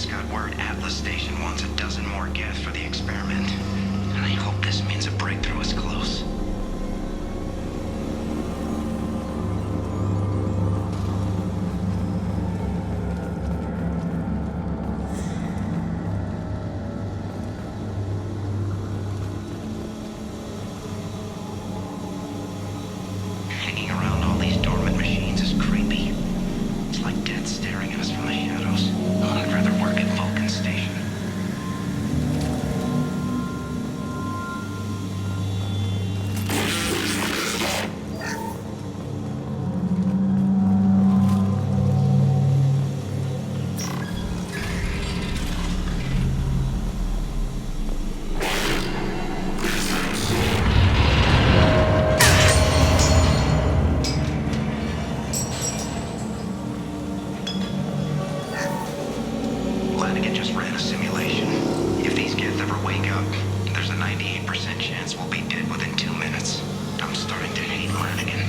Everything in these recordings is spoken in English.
just got word Atlas Station wants a dozen more gas for the experiment. And I hope this means a breakthrough is close. Hanging around all these dormant machines is creepy. It's like death staring at us from the shadows. I'd rather work at Vulcan Station. Flanagan just ran a simulation. If these kids ever wake up, there's a 98% chance we'll be dead within 2 minutes. I'm starting to hate Flanagan.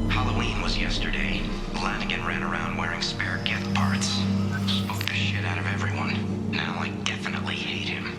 Halloween was yesterday. Flanagan ran around wearing spare Geth parts. Spooked the shit out of everyone. Now I definitely hate him.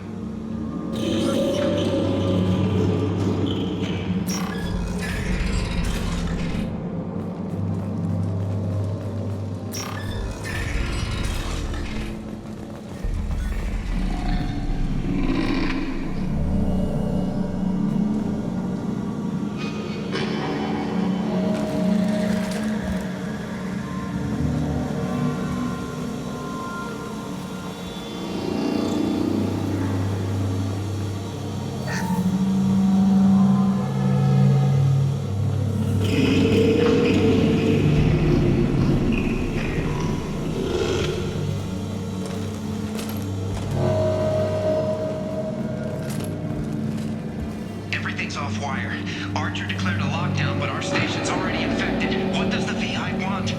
Everything's off wire. Archer declared a lockdown, but our station's already infected. What does the VI want?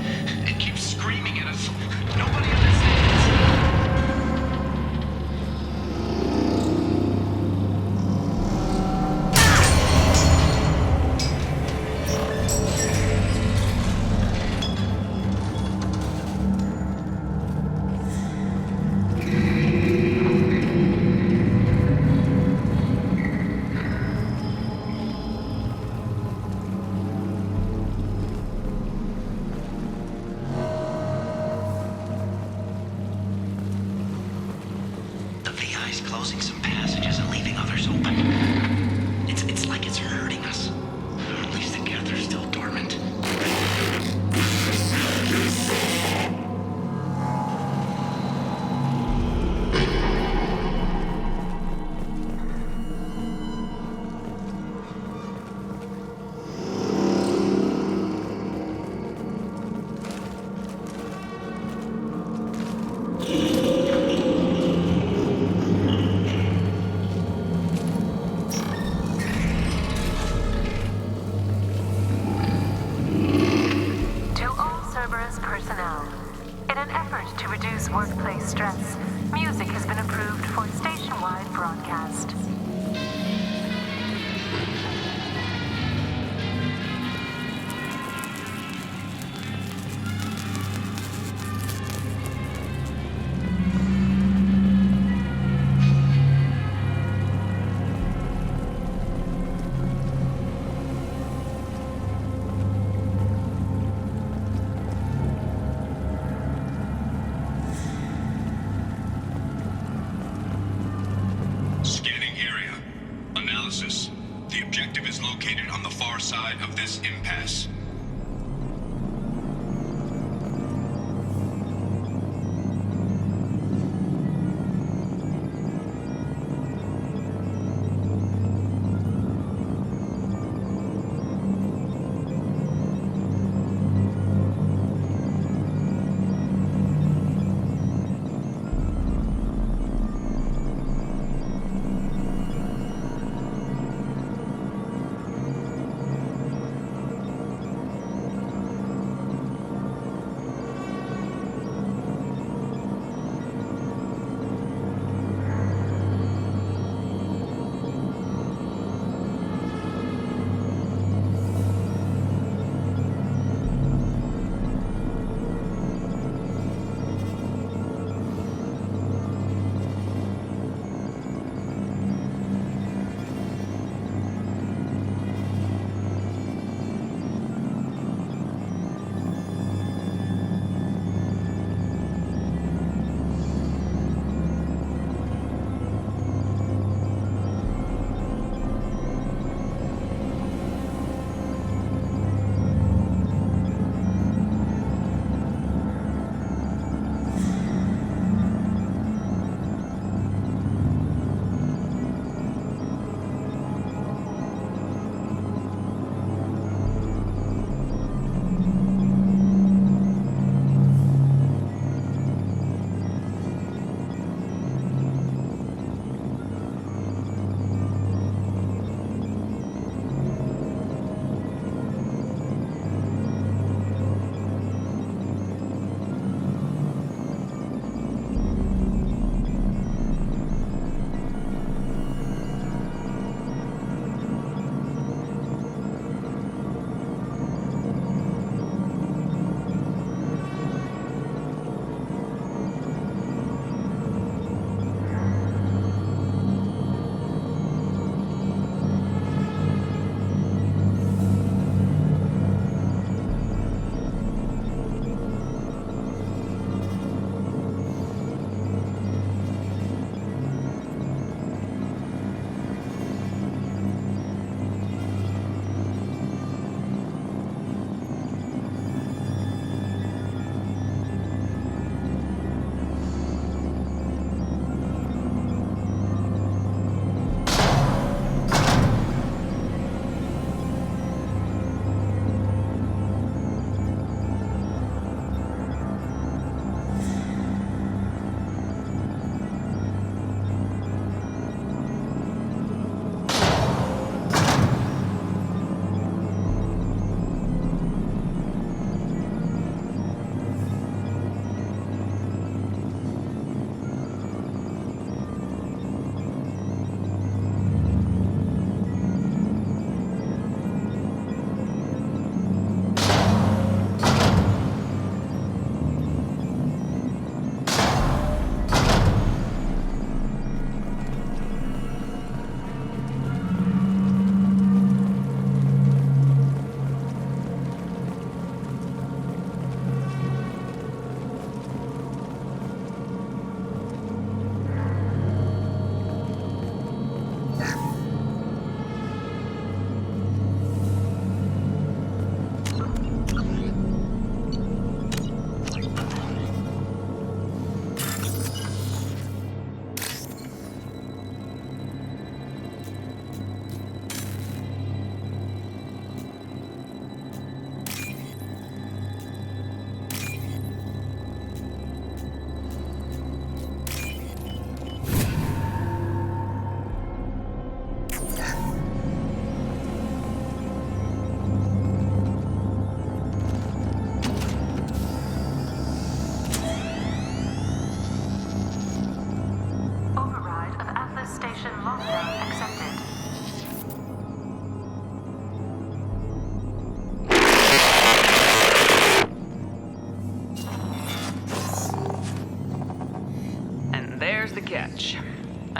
It keeps screaming at us. Nobody understands. VI's closing some passages and leaving others open. It's like it's hurting us. Or at least the Geth are still dormant. Workplace stress. Music has been approved for station-wide broadcast. Scanning area.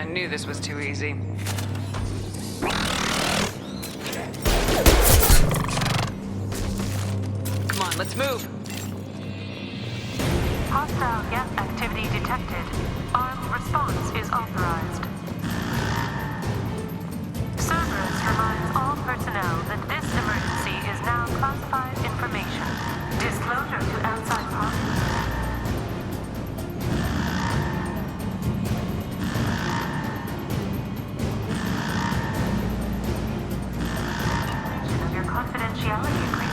knew this was too easy. Come on, let's move. Hostile gas activity detected. Armed response is authorized. Cerberus reminds all personnel that this emergency is now classified information. Disclosure to outside parties. Of your confidentiality agreement.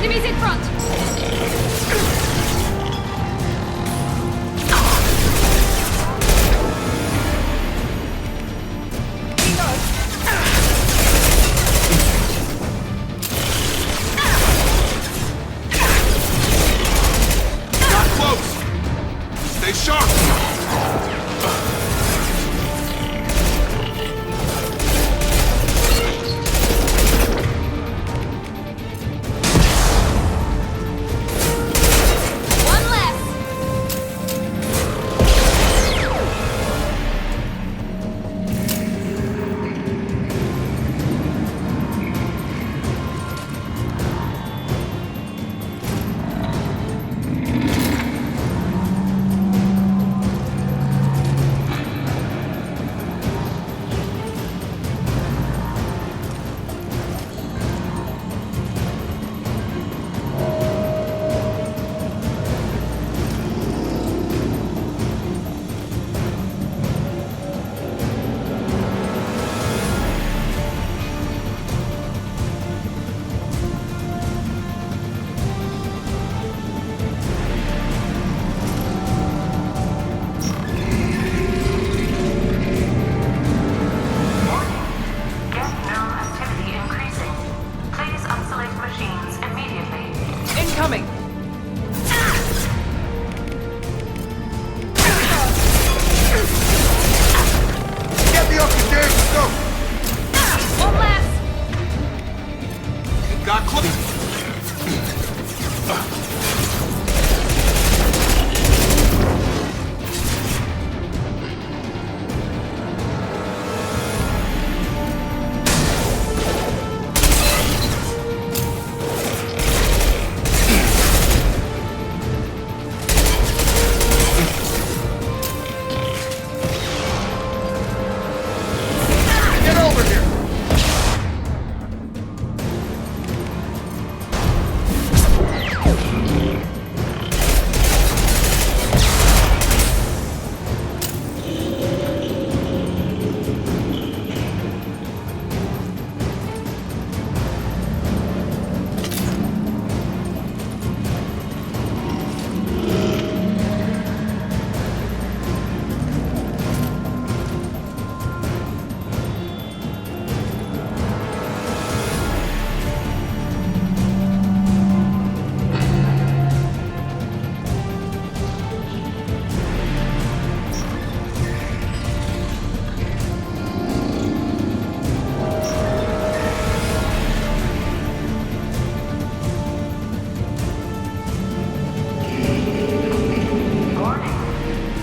Enemies in front! Got close! Stay sharp! One less! Get known activity increasing. Please isolate machines immediately. Incoming! Get me up the stairs, let's go! One less! Got close! Get over here! Warning.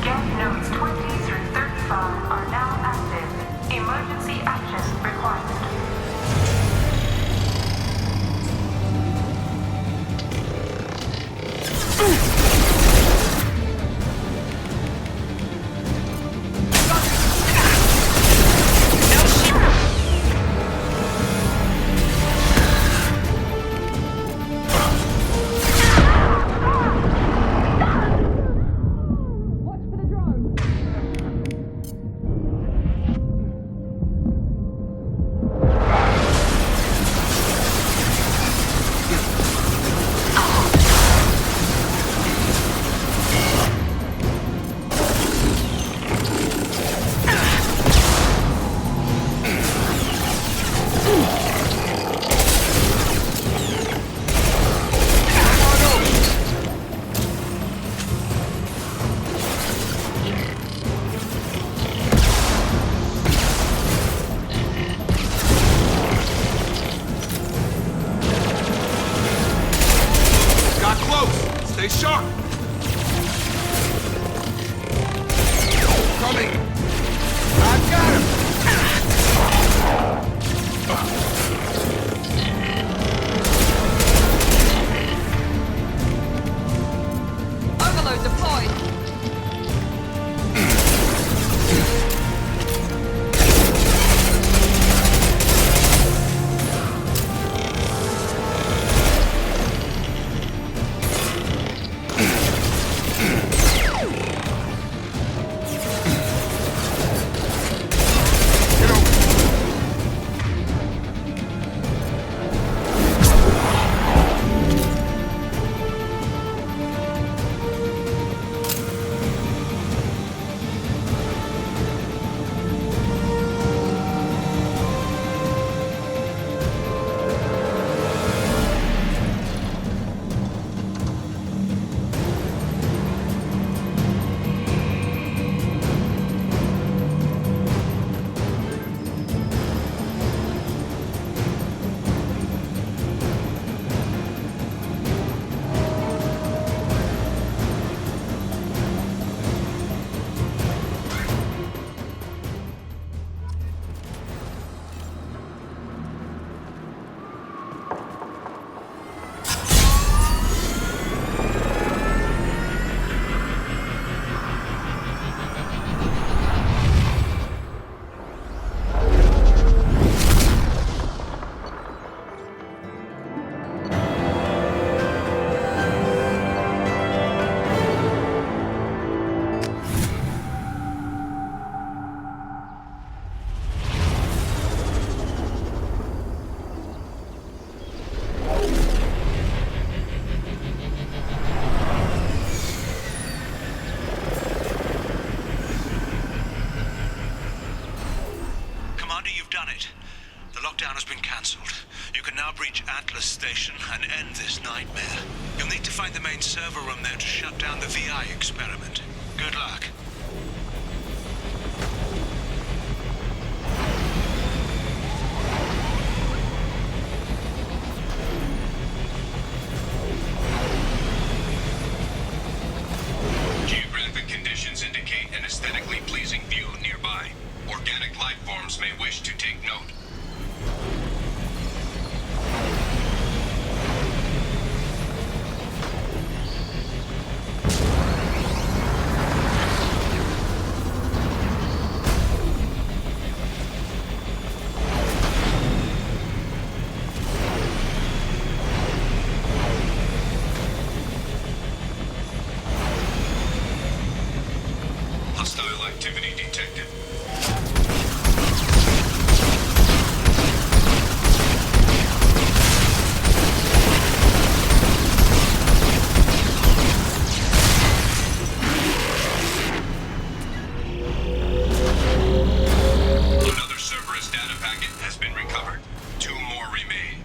Get nodes 20 through 35 are now active. Emergency action required. Got close! Stay sharp! Coming! I got him! Overload deployed! reach Atlas Station and end this nightmare. You'll need to find the main server room there to shut down the VI experiment. Good luck. Geographic conditions indicate an aesthetically pleasing view nearby. Organic life forms may wish to take note. Hostile activity detected. Another Cerberus data packet has been recovered. 2 more remain.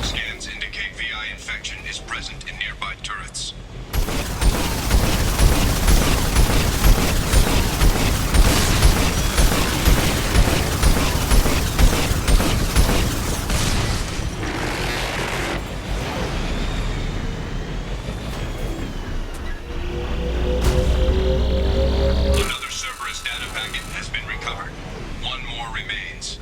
Scans indicate VI infection is present in nearby turrets. Another Cerberus data packet has been recovered. 1 more remains.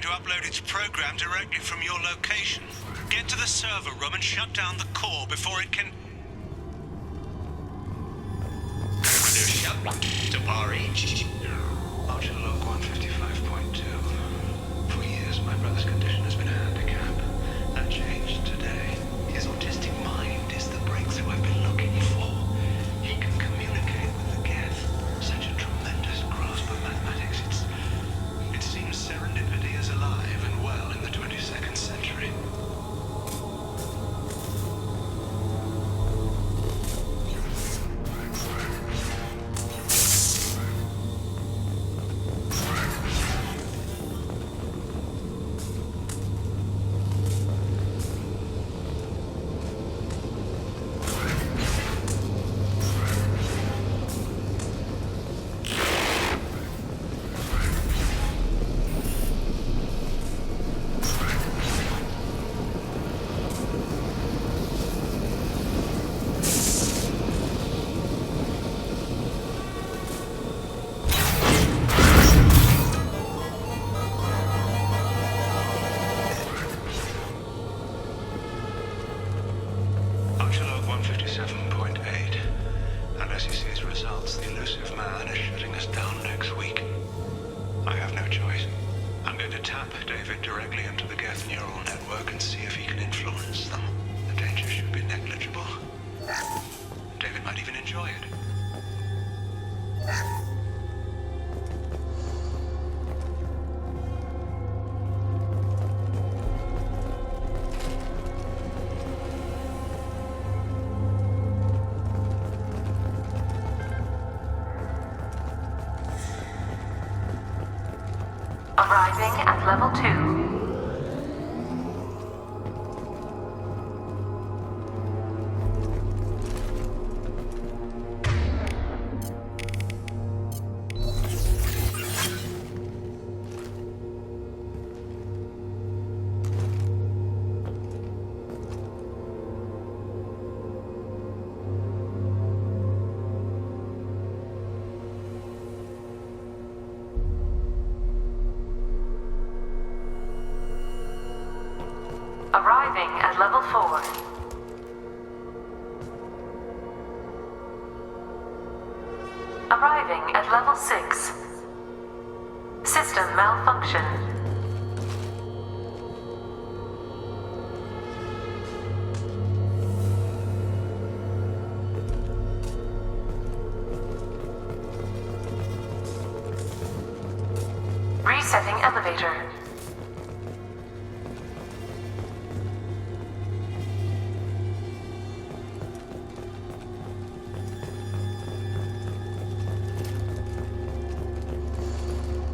trying to upload its program directly from your location. Get to the server room and shut down the core before it can... To Bari. Archer log 155.2. For years, my brother's condition has been a handicap. That changed today. His autistic mind is the breakthrough I've been looking for. He can communicate with the Geth. Such a tremendous grasp of mathematics. It seems serendipity is alive and well in the 22nd century. Archer log 157.8. Unless he sees results, the elusive man is shutting us down next week. I have no choice. I'm going to tap David directly into the Geth neural network and see if he can influence them. The danger should be negligible. David might even enjoy it. Arriving at level 2. Arriving at level 4. Arriving at level 6. System malfunction. Resetting elevator.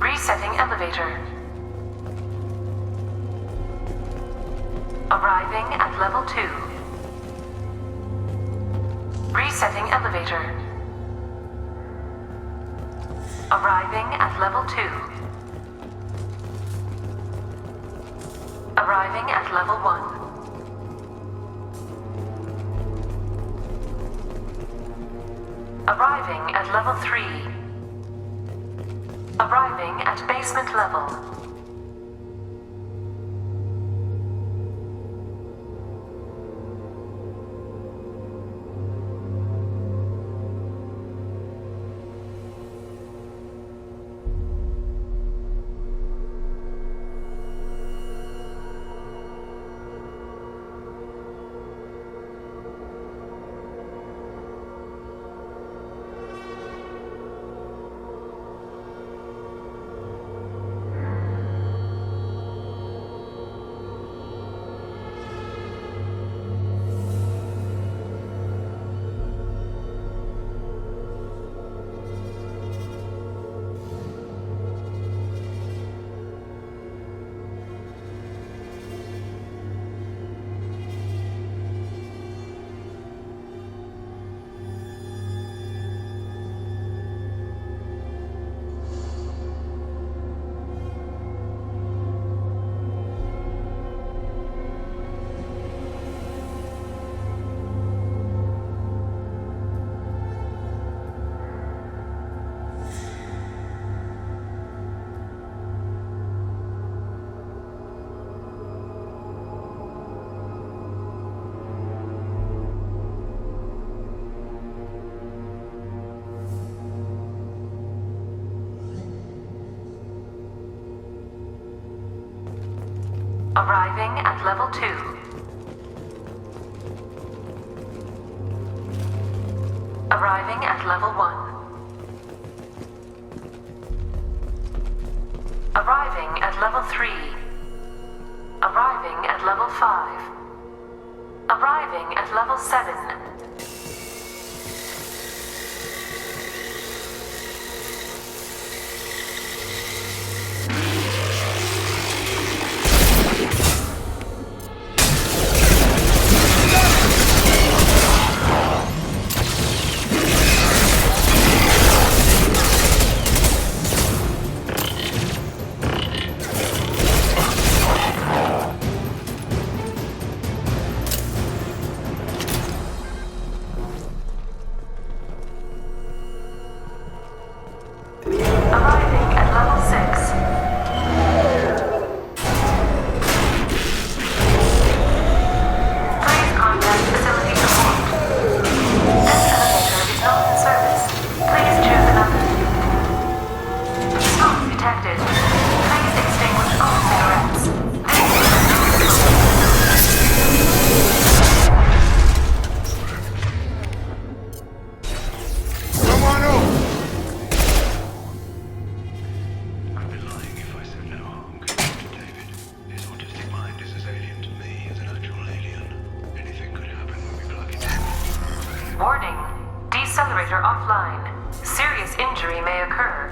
Resetting elevator. Arriving at level 2. Resetting elevator. Arriving at level 2. Arriving at level 1. Arriving at level 3. Arriving at basement level. Arriving at level 2. Arriving at level 1. Arriving at level 3. Arriving at level 5. Arriving at level 7. Arriving at level 6. Please contact facility support. This elevator is not in service. Please choose another. Smoke detected. Please extinguish all cigarettes. This is a Come on over. I'd be lying if I said no harm could come to David. His autistic mind is as alien to me as an actual alien. Anything could happen when we plug it in. warning. Decelerator offline. Serious injury may occur.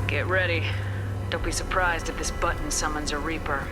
Get ready. Don't be surprised if this button summons a Reaper.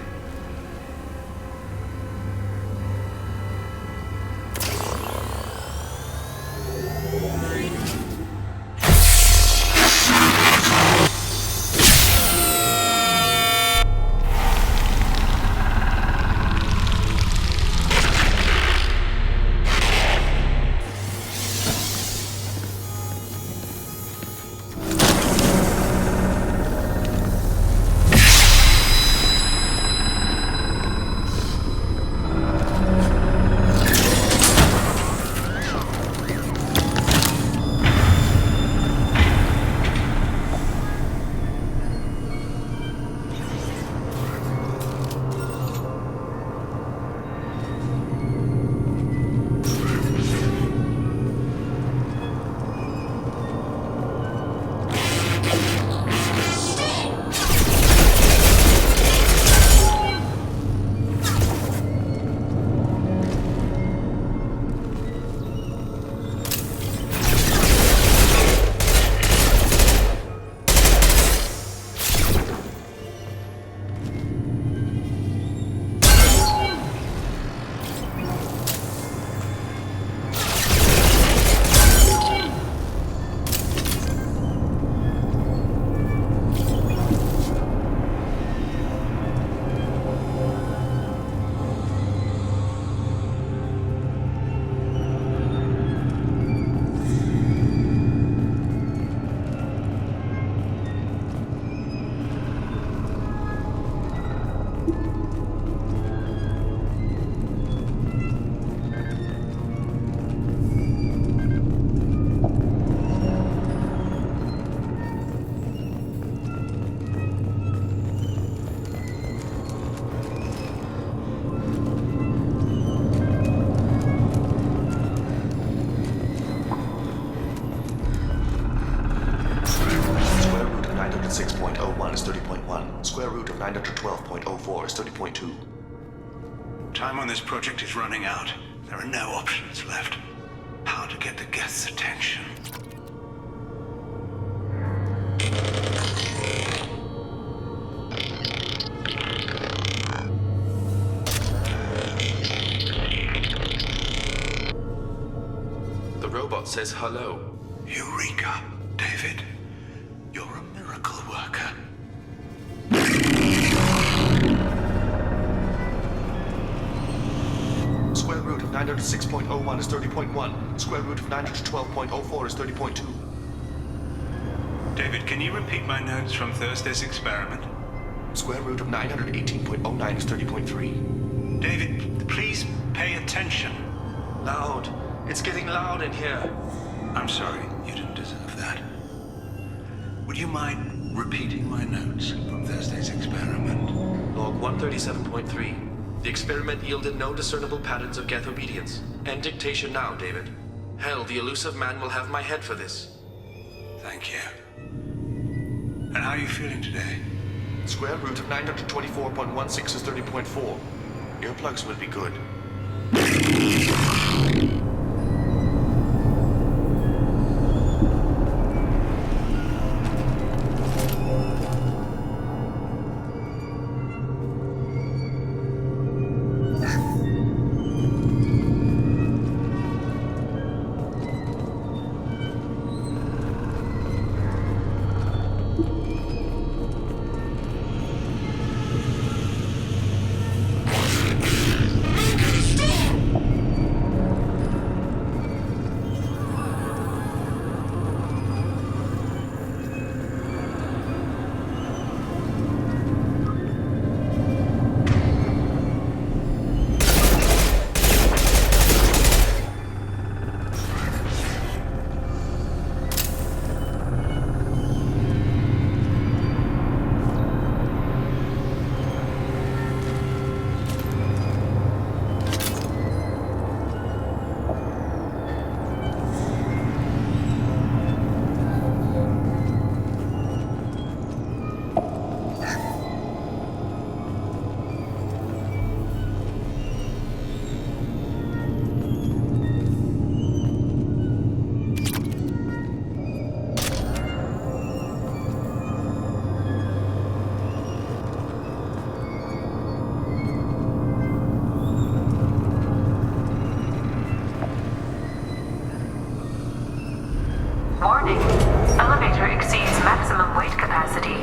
912.04 is 30.2. Time on this project is running out. There are no options left. How to get the guests' attention. The robot says hello. Eureka, David. You're a miracle worker. Square root of 906.01 is 30.1. Square root of 912.04 is 30.2. David, can you repeat my notes from Thursday's experiment? Square root of 918.09 is 30.3. David, please pay attention. Loud. It's getting loud in here. I'm sorry, you didn't deserve that. Would you mind repeating my notes from Thursday's experiment? Log 137.3. The experiment yielded no discernible patterns of geth obedience. End dictation now, David. Hell, the elusive man will have my head for this. Thank you. And how are you feeling today? Square root of 924.16 is 30.4. Earplugs would be good. Warning. Elevator exceeds maximum weight capacity.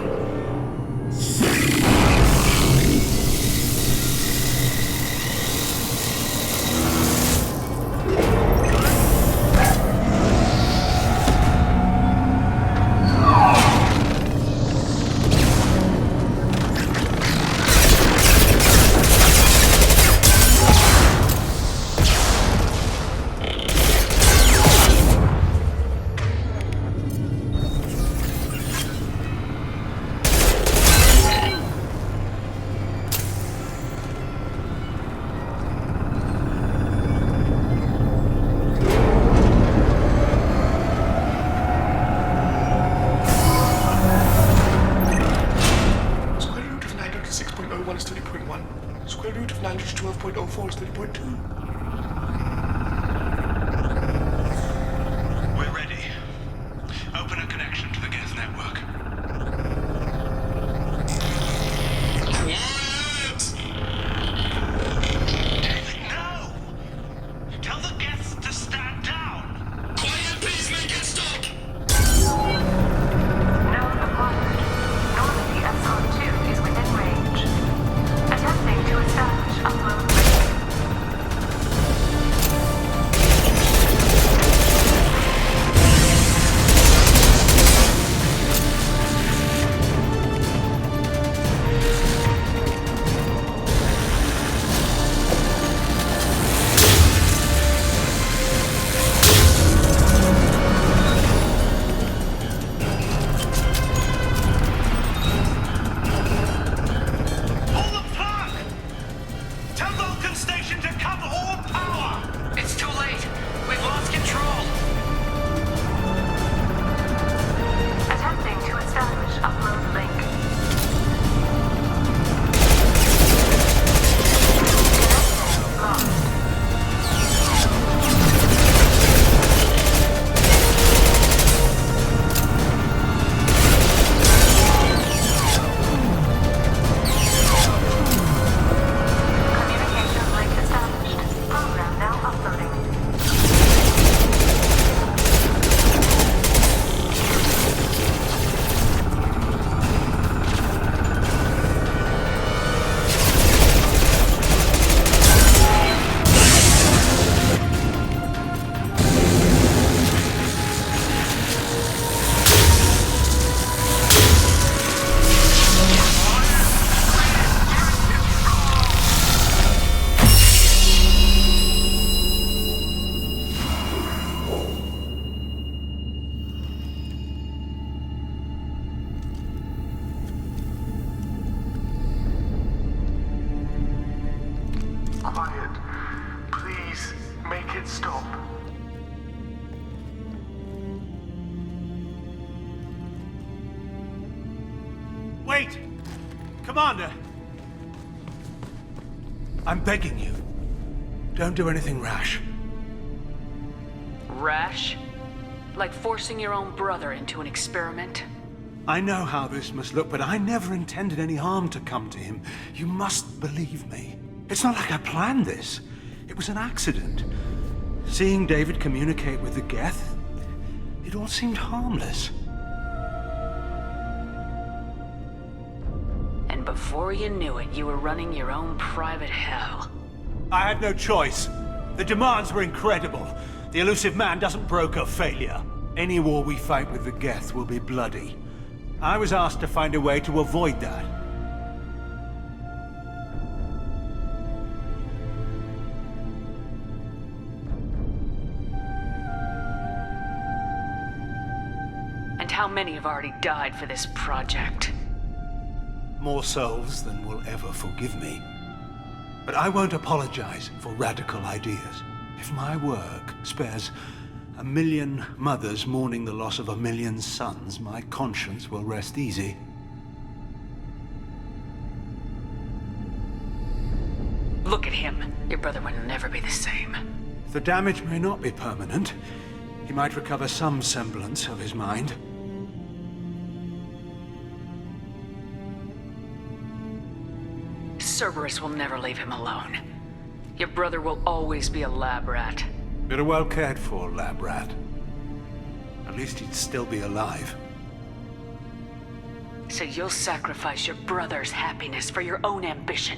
Wait! Commander! I'm begging you. Don't do anything rash. Rash? Like forcing your own brother into an experiment? I know how this must look, but I never intended any harm to come to him. You must believe me. It's not like I planned this. It was an accident. Seeing David communicate with the Geth, it all seemed harmless. And before you knew it, you were running your own private hell. I had no choice. The demands were incredible. The elusive man doesn't broker failure. Any war we fight with the Geth will be bloody. I was asked to find a way to avoid that. And how many have already died for this project? More souls than will ever forgive me. But I won't apologize for radical ideas. If my work spares 1 million mothers mourning the loss of 1 million sons, my conscience will rest easy. Look at him. Your brother will never be the same. The damage may not be permanent. He might recover some semblance of his mind. Cerberus will never leave him alone. Your brother will always be a lab rat. But a well cared for lab rat. At least he'd still be alive. So you'll sacrifice your brother's happiness for your own ambition.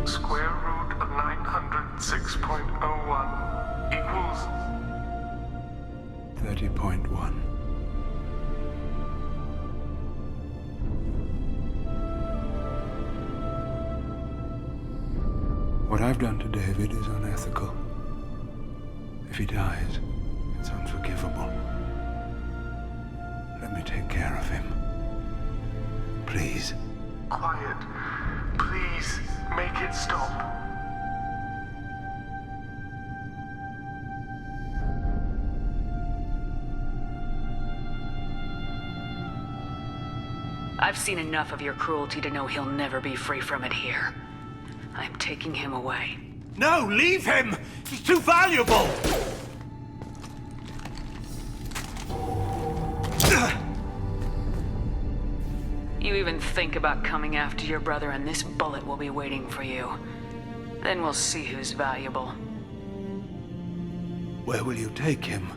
Square root of 906.01 equals 30.1. What I've done to David is unethical. If he dies, it's unforgivable. Let me take care of him. Please. quiet. Please, make it stop. I've seen enough of your cruelty to know he'll never be free from it here. I'm taking him away. No, leave him! He's too valuable! You even think about coming after your brother and this bullet will be waiting for you. Then we'll see who's valuable. Where will you take him?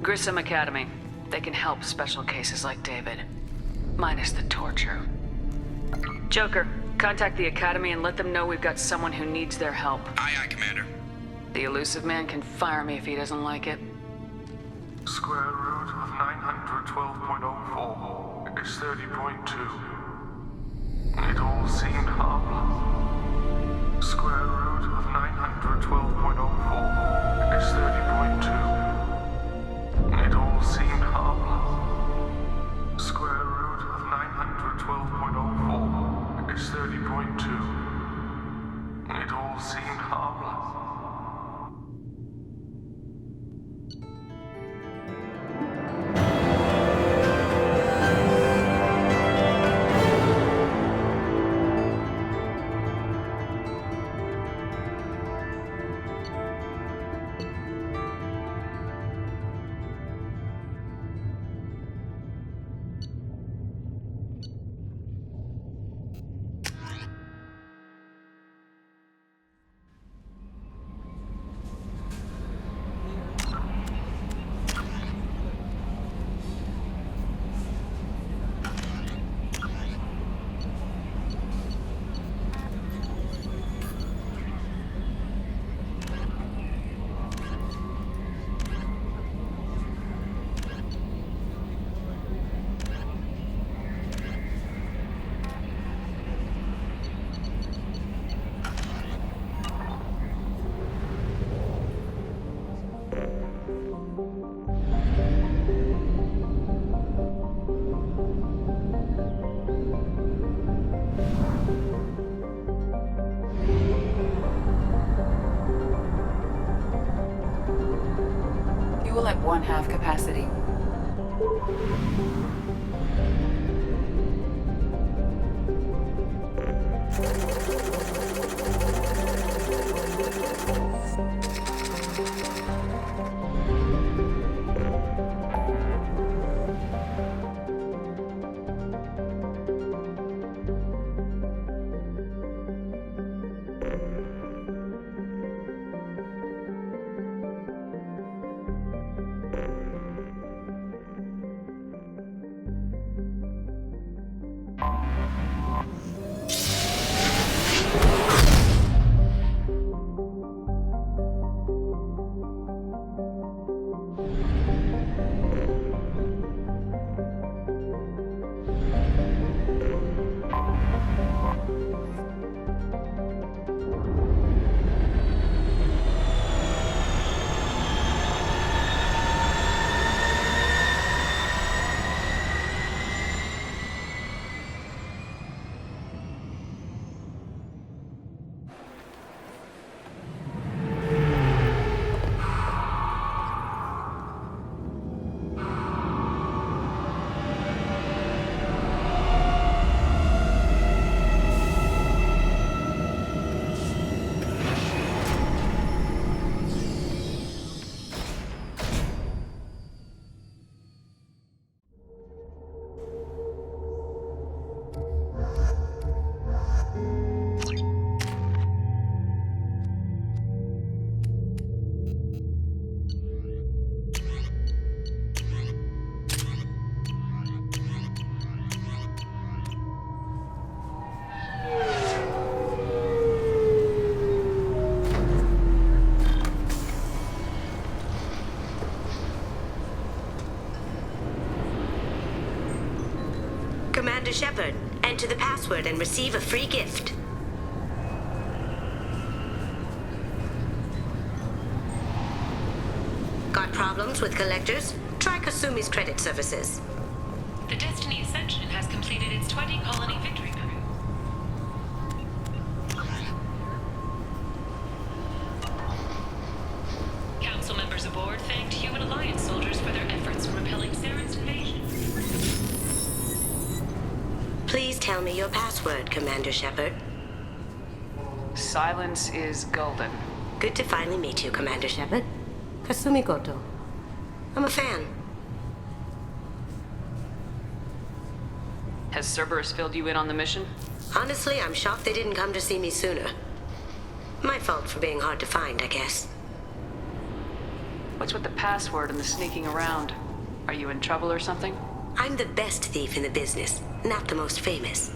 Grissom Academy. They can help special cases like David. Minus the torture. Joker, contact the Academy and let them know we've got someone who needs their help. Aye, aye, Commander. The elusive man can fire me if he doesn't like it. Square root of 912.04 is 30.2. It all seemed harmless. Square root of 912.04 is 30.2. It all seemed harmless. Square root of 912.04 is 30.2. It all seemed harmless. half capacity. Commander Shepard, enter the password and receive a free gift. Got problems with collectors? Try Kasumi's credit services. The Destiny Ascension has completed its 20-colony victory cruise. Council members aboard thanked human alliance soldiers for their efforts in repelling Saren's invasion. Please tell me your password, Commander Shepard. Silence is golden. Good to finally meet you, Commander Shepard. Kasumi Goto. I'm a fan. Has Cerberus filled you in on the mission? Honestly, I'm shocked they didn't come to see me sooner. My fault for being hard to find, I guess. What's with the password and the sneaking around? Are you in trouble or something? I'm the best thief in the business, not the most famous.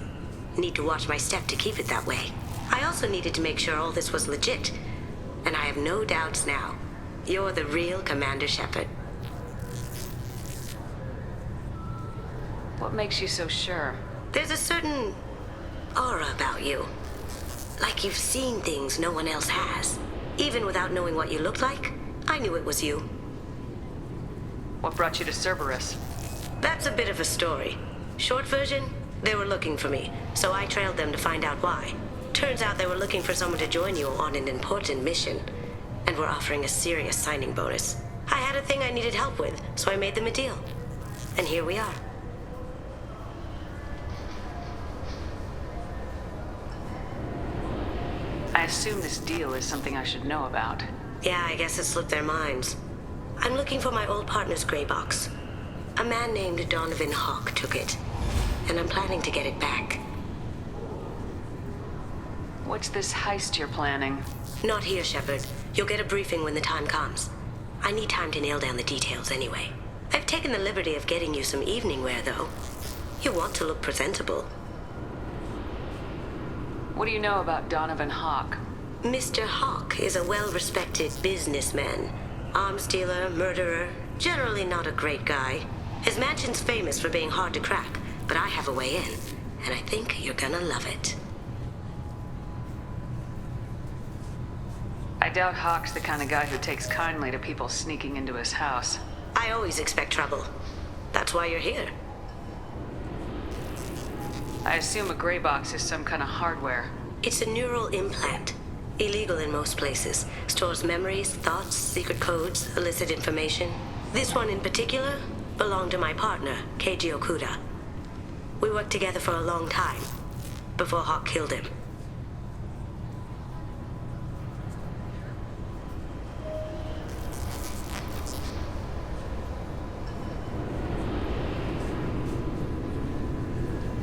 Need to watch my step to keep it that way. I also needed to make sure all this was legit. And I have no doubts now. You're the real Commander Shepard. What makes you so sure? There's a certain aura about you. Like you've seen things no one else has. Even without knowing what you looked like, I knew it was you. What brought you to Cerberus? That's a bit of a story. Short version, they were looking for me, so I trailed them to find out why. Turns out they were looking for someone to join you on an important mission, and were offering a serious signing bonus. I had a thing I needed help with, so I made them a deal. And here we are. I assume this deal is something I should know about. Yeah, I guess it slipped their minds. I'm looking for my old partner's gray box. A man named Donovan Hawk took it, and I'm planning to get it back. What's this heist you're planning? Not here, Shepard. You'll get a briefing when the time comes. I need time to nail down the details anyway. I've taken the liberty of getting you some evening wear, though. You want to look presentable. What do you know about Donovan Hawk? Mr. Hawk is a well-respected businessman. Arms dealer, murderer, generally not a great guy. His mansion's famous for being hard to crack, but I have a way in, and I think you're gonna love it. I doubt Hawk's the kind of guy who takes kindly to people sneaking into his house. I always expect trouble. That's why you're here. I assume a gray box is some kind of hardware. It's a neural implant. Illegal in most places. Stores memories, thoughts, secret codes, illicit information. This one in particular belonged to my partner, Keiji Okuda. We worked together for a long time, before Hawk killed him.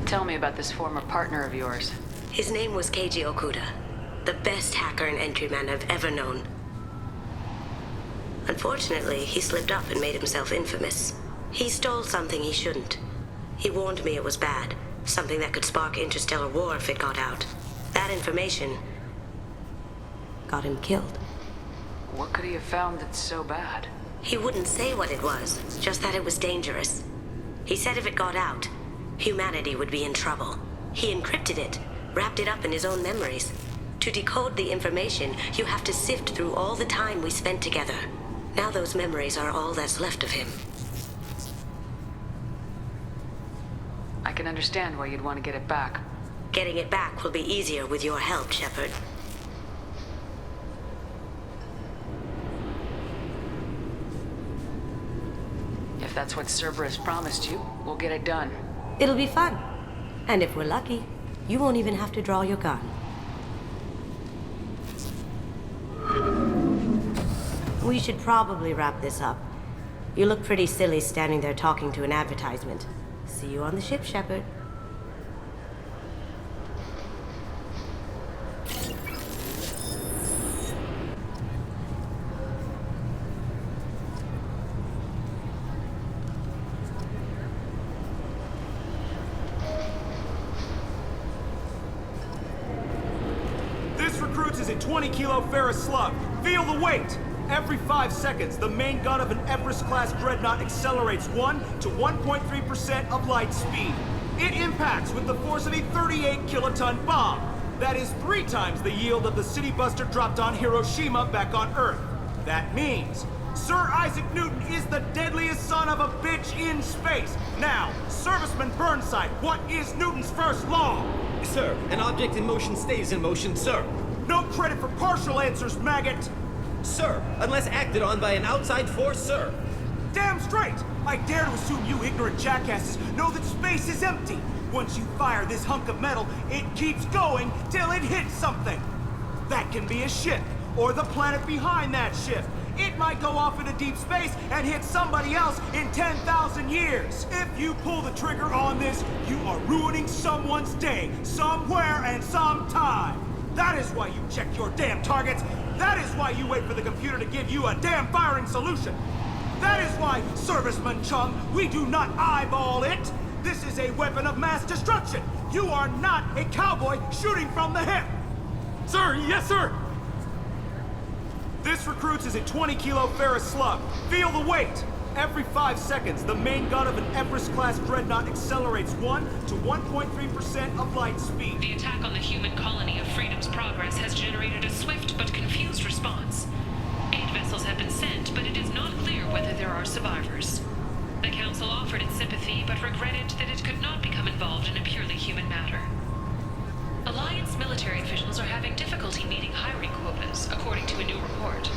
Tell me about this former partner of yours. His name was Keiji Okuda, the best hacker and entryman I've ever known. Unfortunately, he slipped up and made himself infamous. He stole something he shouldn't. He warned me it was bad, something that could spark interstellar war if it got out. That information got him killed. What could he have found that's so bad? He wouldn't say what it was, just that it was dangerous. He said if it got out, humanity would be in trouble. He encrypted it, wrapped it up in his own memories. To decode the information, you have to sift through all the time we spent together. Now those memories are all that's left of him. I can understand why you'd want to get it back. Getting it back will be easier with your help, Shepard. If that's what Cerberus promised you, we'll get it done. It'll be fun. And if we're lucky, you won't even have to draw your gun. We should probably wrap this up. You look pretty silly standing there talking to an advertisement. See you on the ship, Shepard. This recruits is a 20-kilo ferrous slug. Feel the weight! Every 5 seconds, the main gun of an Everest-class dreadnought accelerates 1 to 1.3% of light speed. It impacts with the force of a 38-kiloton bomb. That is 3 times the yield of the city buster dropped on Hiroshima back on Earth. That means Sir Isaac Newton is the deadliest son of a bitch in space. Now, Serviceman Burnside, what is Newton's first law? Sir, an object in motion stays in motion, sir. No credit for partial answers, maggot! Sir, unless acted on by an outside force, sir. Damn straight! I dare to assume you ignorant jackasses know that space is empty. Once you fire this hunk of metal, it keeps going till it hits something. That can be a ship, or the planet behind that ship. It might go off into deep space and hit somebody else in 10,000 years. If you pull the trigger on this, you are ruining someone's day, somewhere and sometime. That is why you check your damn targets. That is why you wait for the computer to give you a damn firing solution. That is why, Serviceman Chung, we do not eyeball it. This is a weapon of mass destruction. You are not a cowboy shooting from the hip. Sir, yes, sir! This recruits is a 20-kilo ferrous slug. Feel the weight! Every 5 seconds, the main gun of an Everest-class dreadnought accelerates 1 to 1.3% of light speed. The attack on the human colony of Freedom's Progress has generated a swift but confused response. 8 vessels have been sent, but it is not clear whether there are survivors. The Council offered its sympathy, but regretted that it could not become involved in a purely human matter. Alliance military officials are having difficulty meeting hiring quotas, according to a new report.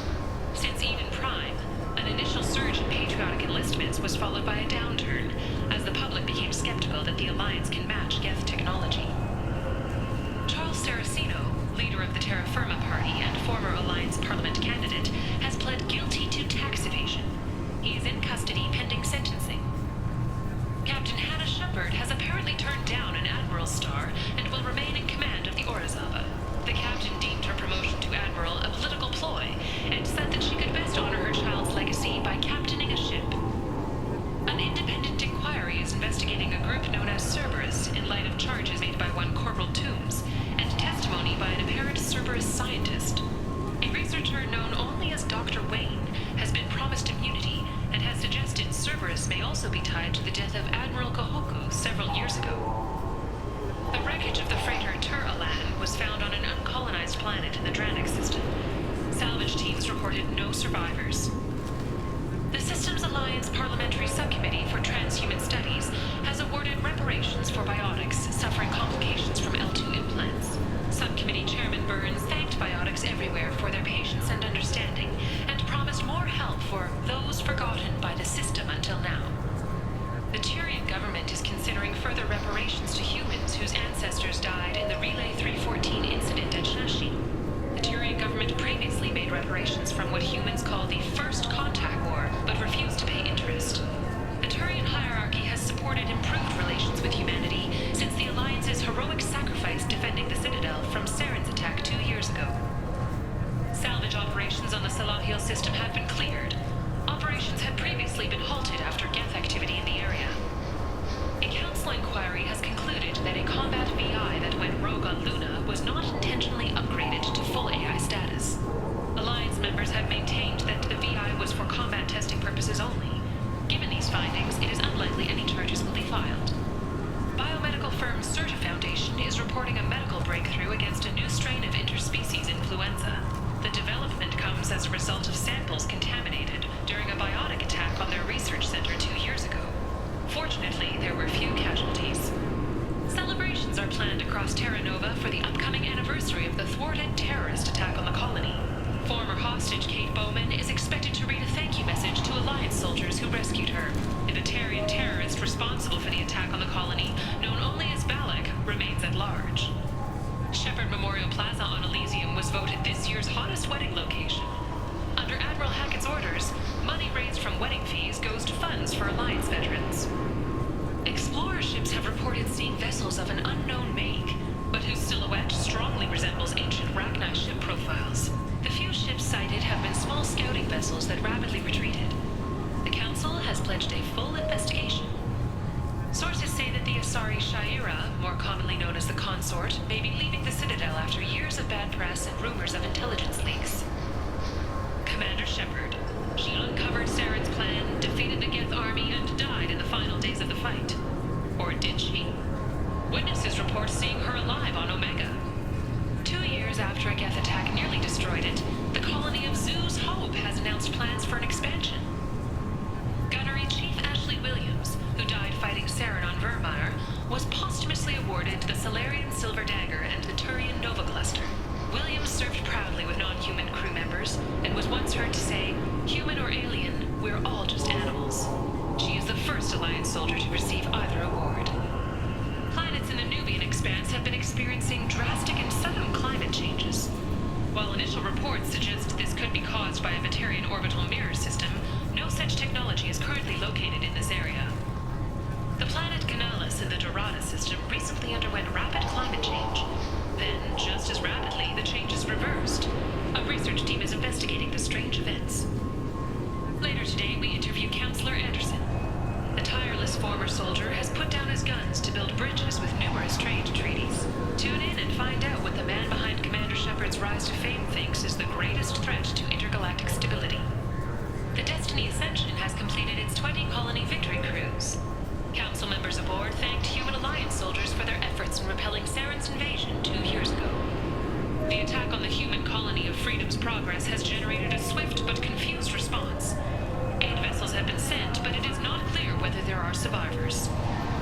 Since Eden Prime, an initial surge in patriotic enlistments was followed by a downturn, as the public became skeptical that the Alliance can match Geth technology. Charles Saraceno, leader of the Terra Firma Party and former Alliance Parliament candidate, has pled guilty to tax evasion. He is in custody pending sentencing. Captain Hannah Shepard has apparently turned down an admiral's star and will remain in command of the Orizaba. The captain deemed her promotion to admiral a political ploy and said that she could best honor her child's legacy by captaining a ship. An independent inquiry is investigating a group known as Cerberus in light of charges made by one Corporal Toombs and testimony by an apparent Cerberus scientist. A researcher known only as Dr. Wayne has been promised immunity and has suggested Cerberus may also be tied to the death of Admiral Kohoku several years ago. The wreckage of the freighter Tur-Alan was found on an uncolonized planet in the Dranik system. Salvage teams reported no survivors. The Systems Alliance Parliamentary Subcommittee for Transhuman Studies has awarded reparations for biotics suffering complications from L2 implants. Subcommittee Chairman Burns thanked biotics everywhere for their patience and understanding, and promised more help for those forgotten by the comes as a result of samples contaminated during a biotic attack on their research center 2 years ago. Fortunately, there were few casualties. Celebrations are planned across Terra Nova for the upcoming anniversary of the thwarted terrorist attack on the colony. Former hostage Kate Bowman is expected to read a thank you message to Alliance soldiers who rescued her. The Batarian terrorist responsible for the attack on the colony, known only as Balak, remains at large. Shepherd Memorial Plaza on Elysium was voted this year's hottest wedding location. Under Admiral Hackett's orders, money raised from wedding fees goes to funds for Alliance veterans. Explorer ships have reported seeing vessels of an unknown make, but whose silhouette strongly resembles ancient Rachni ship profiles. The few ships sighted have been small scouting vessels that rapidly retreated. The Council has pledged a full investigation. Sources say that the Asari Shaira, more commonly known as the Consort, may be leaving the Citadel after years of bad press and rumors of intelligence leaks. Commander Shepard. She uncovered Saren's plan, defeated the Geth army, and died in the final days of the fight. Or did she? Witnesses report seeing her alive on Omega. 2 years after a Geth attack nearly destroyed it, the colony of Zoo's Hope has announced plans for an expansion. Gunnery Chief Ashley Williams, who died fighting Saren on Vermeer, was posthumously awarded the Solarian Silver Dagger and the Turian Nova Cluster. Williams served proudly with non-human crew members, and was once heard to say, "Human or alien, we're all just animals." She is the first Alliance soldier to receive either award. Planets in the Nubian expanse have been experiencing drastic and sudden climate changes. While initial reports suggest this could be caused by a Batarian orbital mirror system, no such technology is currently located in this area. The planet Canalis in the Dorada system recently underwent rapid climate change. Then, just as rapidly, the changes reversed. A research team is investigating the strange events. Later today, we interview Counselor Anderson. The tireless former soldier has put down his guns to build bridges with numerous trade treaties. Tune in and find out what the man behind Commander Shepard's rise to fame thinks is the greatest threat to intergalactic stability. The Destiny Ascension has completed its 20-colony victory cruise. Council members aboard thanked human Alliance soldiers for their efforts in repelling Saren's invasion 2 years ago. The attack on the human colony of Freedom's Progress has generated a swift but confused response. 8 vessels have been sent, but it is not clear whether there are survivors.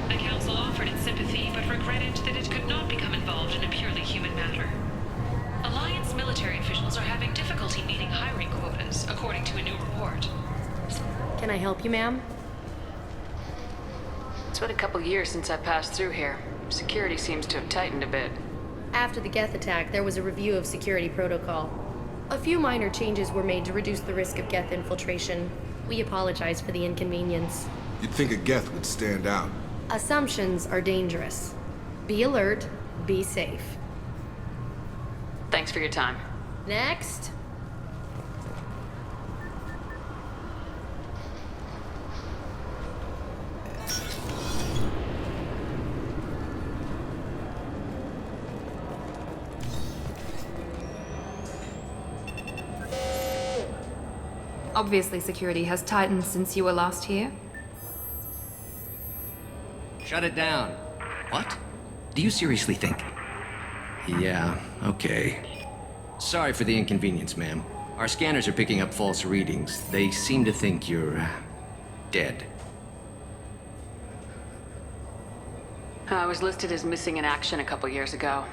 The Council offered its sympathy, but regretted that it could not become involved in a purely human matter. Alliance military officials are having difficulty meeting hiring quotas, according to a new report. Can I help you, ma'am? It's been a couple years since I passed through here. Security seems to have tightened a bit. After the Geth attack, there was a review of security protocol. A few minor changes were made to reduce the risk of Geth infiltration. We apologize for the inconvenience. You'd think a Geth would stand out. Assumptions are dangerous. Be alert, be safe. Thanks for your time. Next. Obviously, security has tightened since you were last here. Shut it down. What? Do you seriously think? Yeah, okay. Sorry for the inconvenience, ma'am. Our scanners are picking up false readings. They seem to think you're dead. I was listed as missing in action a couple years ago.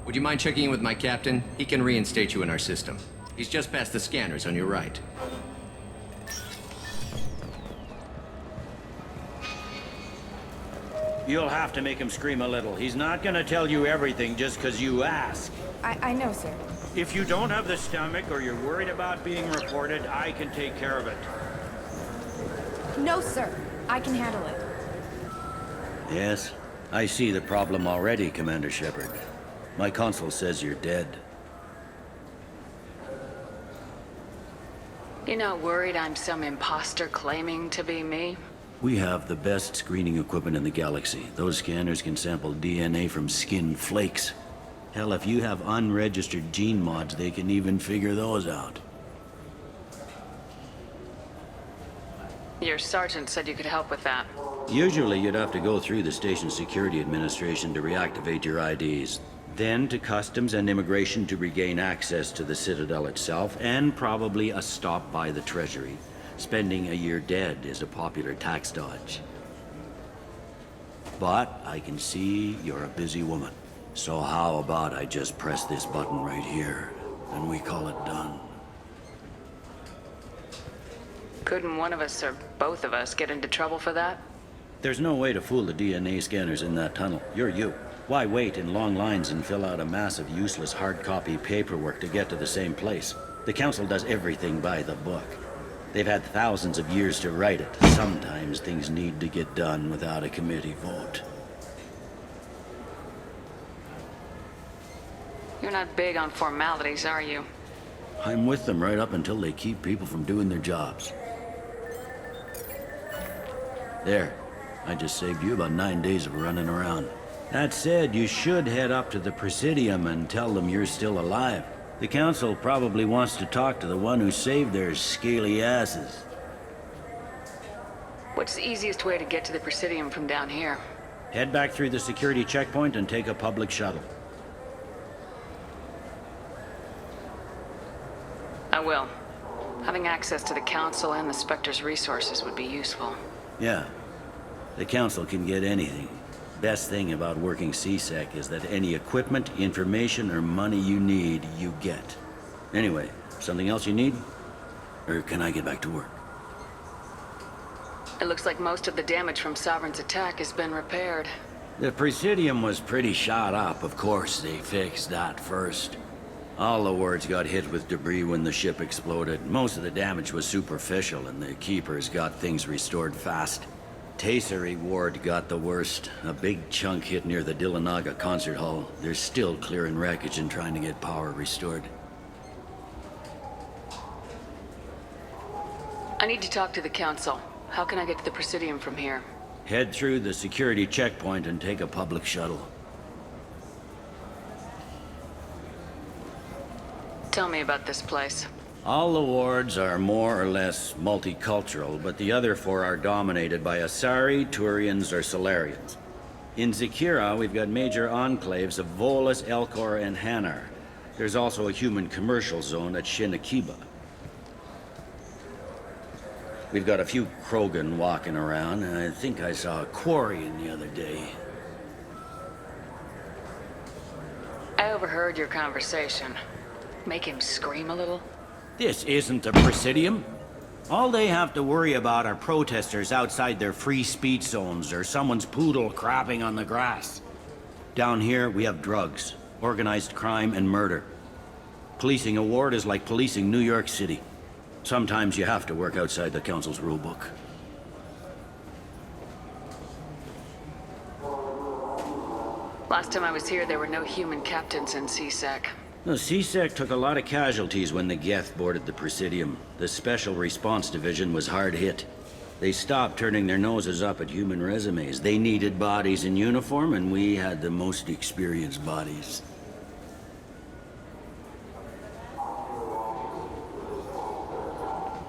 Would you mind checking in with my captain? He can reinstate you in our system. He's just past the scanners on your right. You'll have to make him scream a little. He's not gonna tell you everything just because you ask. I know, sir. If you don't have the stomach or you're worried about being reported, I can take care of it. No, sir. I can handle it. Yes, I see the problem already, Commander Shepard. My console says you're dead. You're not worried I'm some imposter claiming to be me? We have the best screening equipment in the galaxy. Those scanners can sample DNA from skin flakes. Hell, if you have unregistered gene mods, they can even figure those out. Your sergeant said you could help with that. Usually you'd have to go through the station security administration to reactivate your IDs. Then to Customs and Immigration to regain access to the Citadel itself, and probably a stop by the Treasury. Spending a year dead is a popular tax dodge. But I can see you're a busy woman. So how about I just press this button right here, and we call it done? Couldn't one of us or both of us get into trouble for that? There's no way to fool the DNA scanners in that tunnel. You're you. Why wait in long lines and fill out a massive useless hard copy paperwork to get to the same place? The Council does everything by the book. They've had thousands of years to write it. Sometimes things need to get done without a committee vote. You're not big on formalities, are you? I'm with them right up until they keep people from doing their jobs. There. I just saved you about 9 days of running around. That said, you should head up to the Presidium and tell them you're still alive. The Council probably wants to talk to the one who saved their scaly asses. What's the easiest way to get to the Presidium from down here? Head back through the security checkpoint and take a public shuttle. I will. Having access to the Council and the Spectre's resources would be useful. Yeah. The Council can get anything. Best thing about working CSEC is that any equipment, information, or money you need, you get. Anyway, something else you need? Or can I get back to work? It looks like most of the damage from Sovereign's attack has been repaired. The Presidium was pretty shot up. Of course, they fixed that first. All the wards got hit with debris when the ship exploded. Most of the damage was superficial, and the Keepers got things restored fast. Tasery Ward got the worst. A big chunk hit near the Dillanaga concert hall. They're still clearing wreckage and trying to get power restored. I need to talk to the Council. How can I get to the Presidium from here? Head through the security checkpoint and take a public shuttle. Tell me about this place. All the wards are more or less multicultural, but the other four are dominated by Asari, Turians, or Solarians. In Zakira, we've got major enclaves of Volus, Elcor, and Hanar. There's also a human commercial zone at Shinakiba. We've got a few Krogan walking around, and I think I saw a Quarian the other day. I overheard your conversation. Make him scream a little? This isn't the Presidium. All they have to worry about are protesters outside their free speech zones or someone's poodle crapping on the grass. Down here, we have drugs, organized crime, and murder. Policing a ward is like policing New York City. Sometimes you have to work outside the Council's rulebook. Last time I was here, there were no human captains in CSEC. The CSEC took a lot of casualties when the Geth boarded the Presidium. The Special Response Division was hard hit. They stopped turning their noses up at human resumes. They needed bodies in uniform, and we had the most experienced bodies.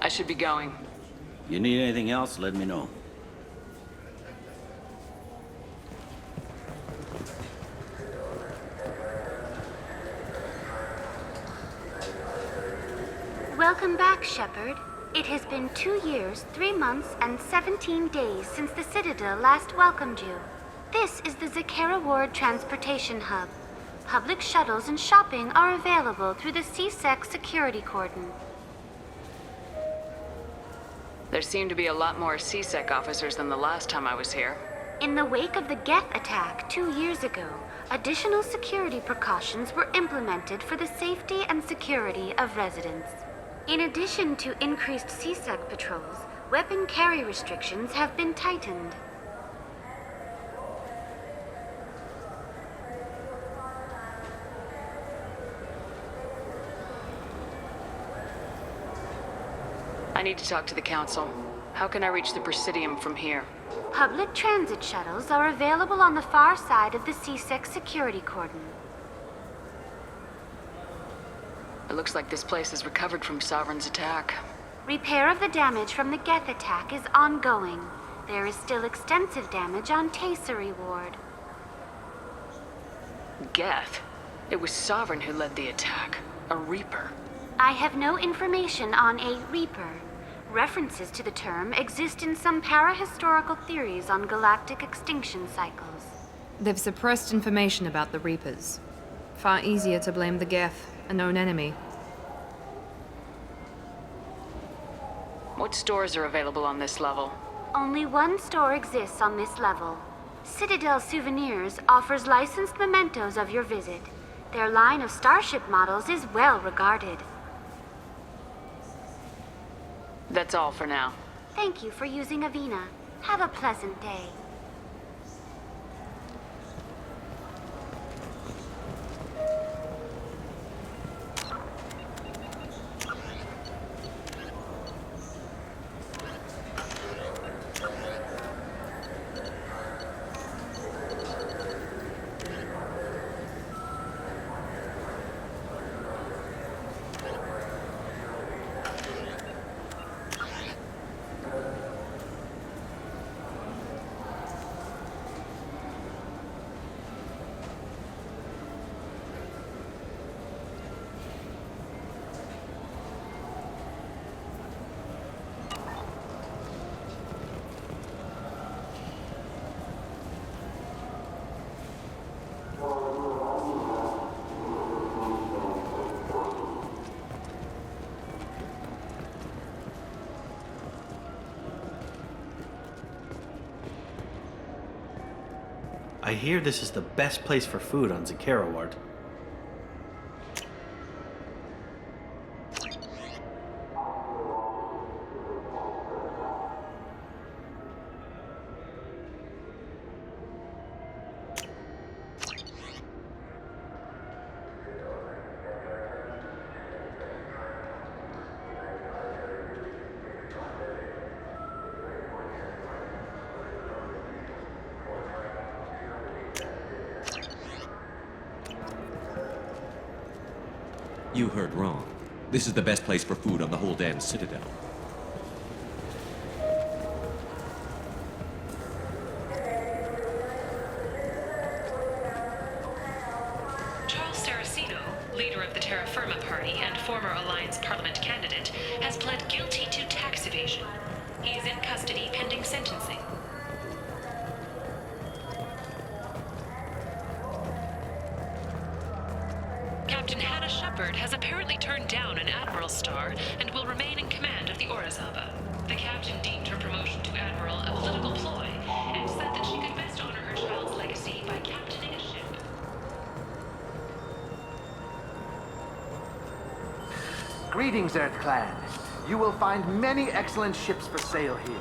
I should be going. You need anything else, let me know. Welcome back, Shepard. It has been 2 years, 3 months, and 17 days since the Citadel last welcomed you. This is the Zakera Ward Transportation Hub. Public shuttles and shopping are available through the CSEC security cordon. There seem to be a lot more CSEC officers than the last time I was here. In the wake of the Geth attack 2 years ago, additional security precautions were implemented for the safety and security of residents. In addition to increased CSEC patrols, weapon carry restrictions have been tightened. I need to talk to the Council. How can I reach the Presidium from here? Public transit shuttles are available on the far side of the CSEC security cordon. It looks like this place has recovered from Sovereign's attack. Repair of the damage from the Geth attack is ongoing. There is still extensive damage on Tasery Ward. Geth? It was Sovereign who led the attack. A Reaper. I have no information on a Reaper. References to the term exist in some para-historical theories on galactic extinction cycles. They've suppressed information about the Reapers. Far easier to blame the Geth, a known enemy. What stores are available on this level? Only one store exists on this level. Citadel Souvenirs offers licensed mementos of your visit. Their line of starship models is well regarded. That's all for now. Thank you for using Avina. Have a pleasant day. I hear this is the best place for food on Zakera Ward. You heard wrong. This is the best place for food on the whole damn Citadel. Charles Saraceno, leader of the Terra Firma Party and former Alliance Parliament candidate, has pled guilty to tax evasion. He is in custody pending sentencing. Captain Hannah Shepard has apparently turned down an Admiral star and will remain in command of the Orizaba. The captain deemed her promotion to Admiral a political ploy and said that she could best honor her child's legacy by captaining a ship. Greetings, Earth Clan. You will find many excellent ships for sale here.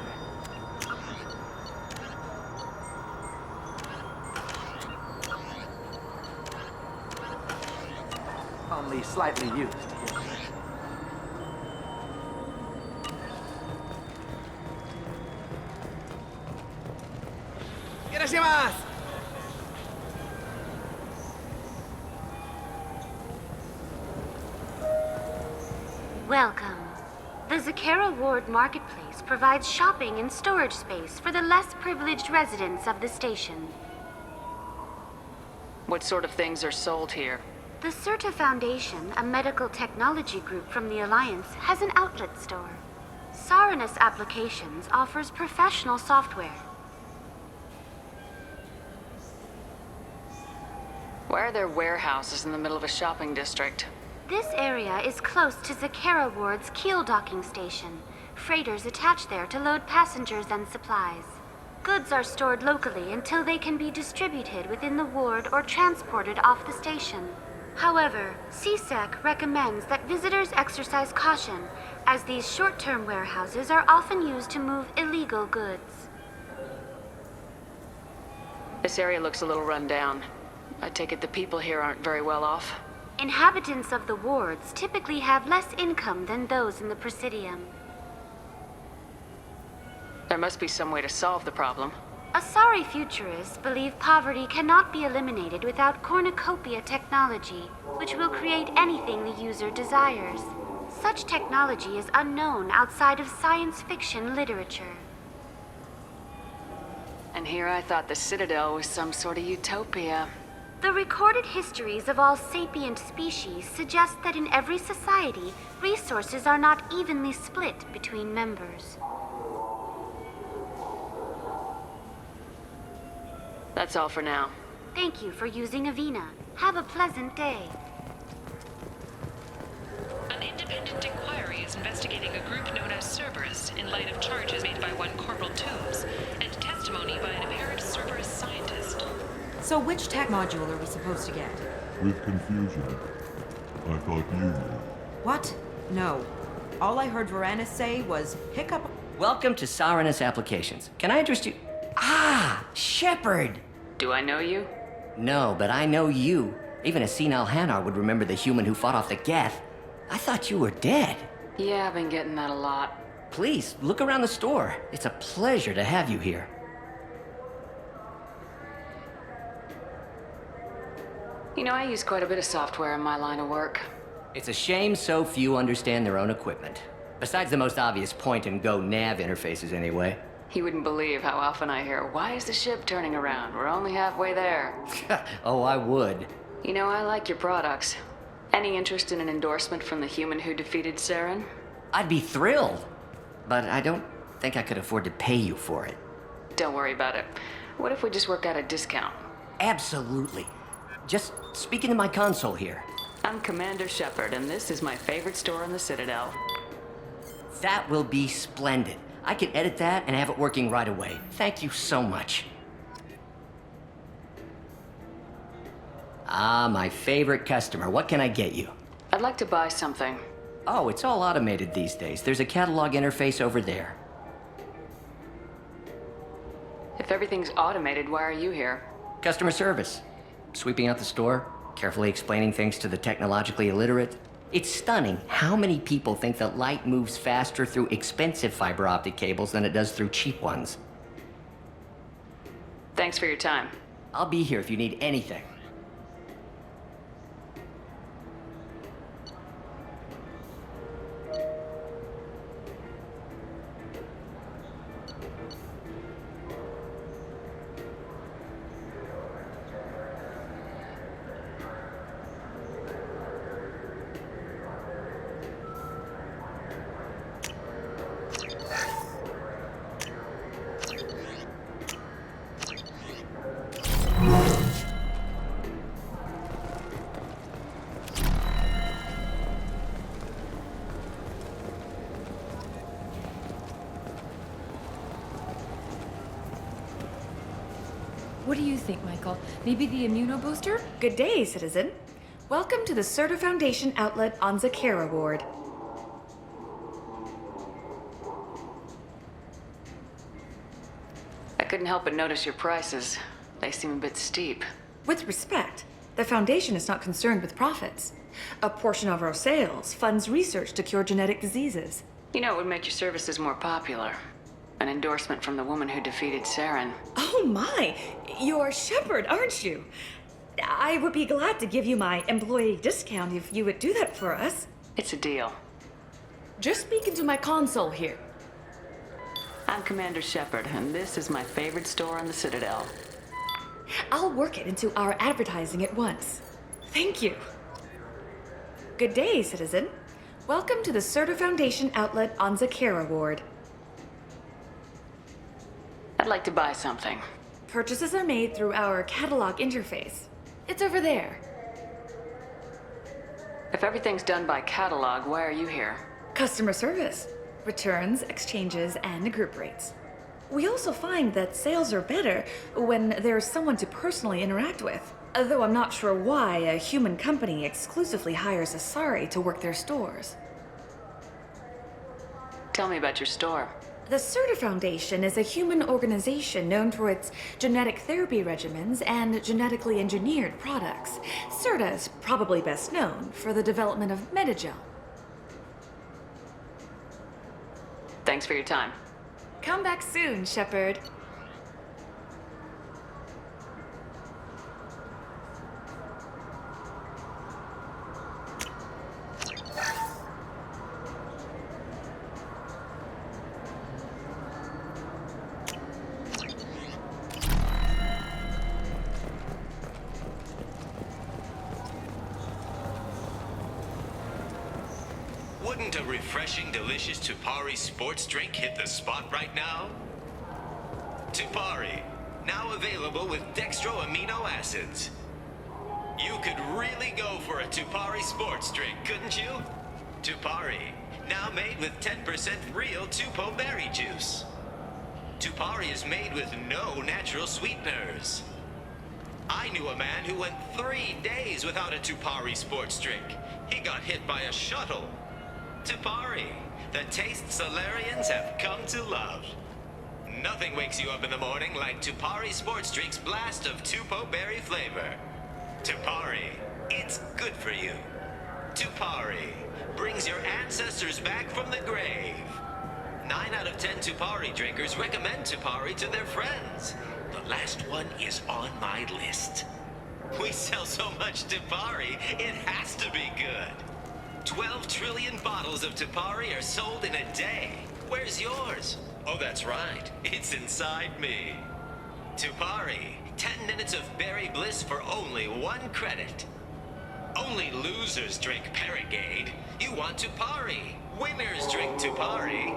Only slightly used. ¡Gracias! Welcome. The Zakera Ward Marketplace provides shopping and storage space for the less privileged residents of the station. What sort of things are sold here? The Certa Foundation, a medical technology group from the Alliance, has an outlet store. Saranus Applications offers professional software. Why are there warehouses in the middle of a shopping district? This area is close to Zakera Ward's keel docking station. Freighters attach there to load passengers and supplies. Goods are stored locally until they can be distributed within the ward or transported off the station. However, CSEC recommends that visitors exercise caution, as these short-term warehouses are often used to move illegal goods. This area looks a little run down. I take it the people here aren't very well off? Inhabitants of the wards typically have less income than those in the Presidium. There must be some way to solve the problem. Asari futurists believe poverty cannot be eliminated without cornucopia technology, which will create anything the user desires. Such technology is unknown outside of science fiction literature. And here I thought the Citadel was some sort of utopia. The recorded histories of all sapient species suggest that in every society, resources are not evenly split between members. That's all for now. Thank you for using Avina. Have a pleasant day. An independent inquiry is investigating a group known as Cerberus in light of charges made by one Corporal Toombs and testimony by an apparent Cerberus scientist. So which tech module are we supposed to get? With confusion. I thought you knew. What? No. All I heard Varanus say was, pick up... Welcome to Saranus Applications. Can I interest you? Ah, Shepard! Do I know you? No, but I know you. Even a senile Hanar would remember the human who fought off the Geth. I thought you were dead. Yeah, I've been getting that a lot. Please, look around the store. It's a pleasure to have you here. You know, I use quite a bit of software in my line of work. It's a shame so few understand their own equipment. Besides the most obvious point-and-go nav interfaces, anyway. You wouldn't believe how often I hear, "Why is the ship turning around? We're only halfway there." Oh, I would. You know, I like your products. Any interest in an endorsement from the human who defeated Saren? I'd be thrilled. But I don't think I could afford to pay you for it. Don't worry about it. What if we just work out a discount? Absolutely. Just speak into my console here. I'm Commander Shepard, and this is my favorite store on the Citadel. That will be splendid. I can edit that and have it working right away. Thank you so much. Ah, my favorite customer. What can I get you? I'd like to buy something. Oh, it's all automated these days. There's a catalog interface over there. If everything's automated, why are you here? Customer service. Sweeping out the store, carefully explaining things to the technologically illiterate. It's stunning how many people think that light moves faster through expensive fiber optic cables than it does through cheap ones. Thanks for your time. I'll be here if you need anything. What do you think, Michael? Maybe the immunobooster? Good day, citizen. Welcome to the Certa Foundation outlet on Zakera Ward. I couldn't help but notice your prices. They seem a bit steep. With respect, the Foundation is not concerned with profits. A portion of our sales funds research to cure genetic diseases. You know, it would make your services more popular. An endorsement from the woman who defeated Saren. Oh my! You're Shepard, aren't you? I would be glad to give you my employee discount if you would do that for us. It's a deal. Just speak into my console here. I'm Commander Shepard, and this is my favorite store on the Citadel. I'll work it into our advertising at once. Thank you. Good day, citizen. Welcome to the Certa Foundation outlet on Zakera Ward. I'd like to buy something. Purchases are made through our catalog interface. It's over there. If everything's done by catalog, why are you here? Customer service. Returns, exchanges, and group rates. We also find that sales are better when there's someone to personally interact with. Though I'm not sure why a human company exclusively hires Asari to work their stores. Tell me about your store. The Certa Foundation is a human organization known for its genetic therapy regimens and genetically engineered products. Certa is probably best known for the development of Metagel. Thanks for your time. Come back soon, Shepard. Wouldn't a refreshing, delicious Tupari sports drink hit the spot right now? Tupari, now available with dextro amino acids. You could really go for a Tupari sports drink, couldn't you? Tupari, now made with 10% real Tupo berry juice. Tupari is made with no natural sweeteners. I knew a man who went 3 days without a Tupari sports drink. He got hit by a shuttle. Tupari, the taste Solarians have come to love. Nothing wakes you up in the morning like Tupari sports drink's blast of Tupo berry flavor. Tupari, it's good for you. Tupari brings your ancestors back from the grave. 9 out of 10 Tupari drinkers recommend Tupari to their friends. The last one is on my list. We sell so much Tupari, it has to be good. 12 trillion bottles of Tupari are sold in a day. Where's yours? Oh, that's right. It's inside me. Tupari, 10 minutes of berry bliss for only 1 credit. Only losers drink Paragade. You want Tupari. Winners drink Tupari.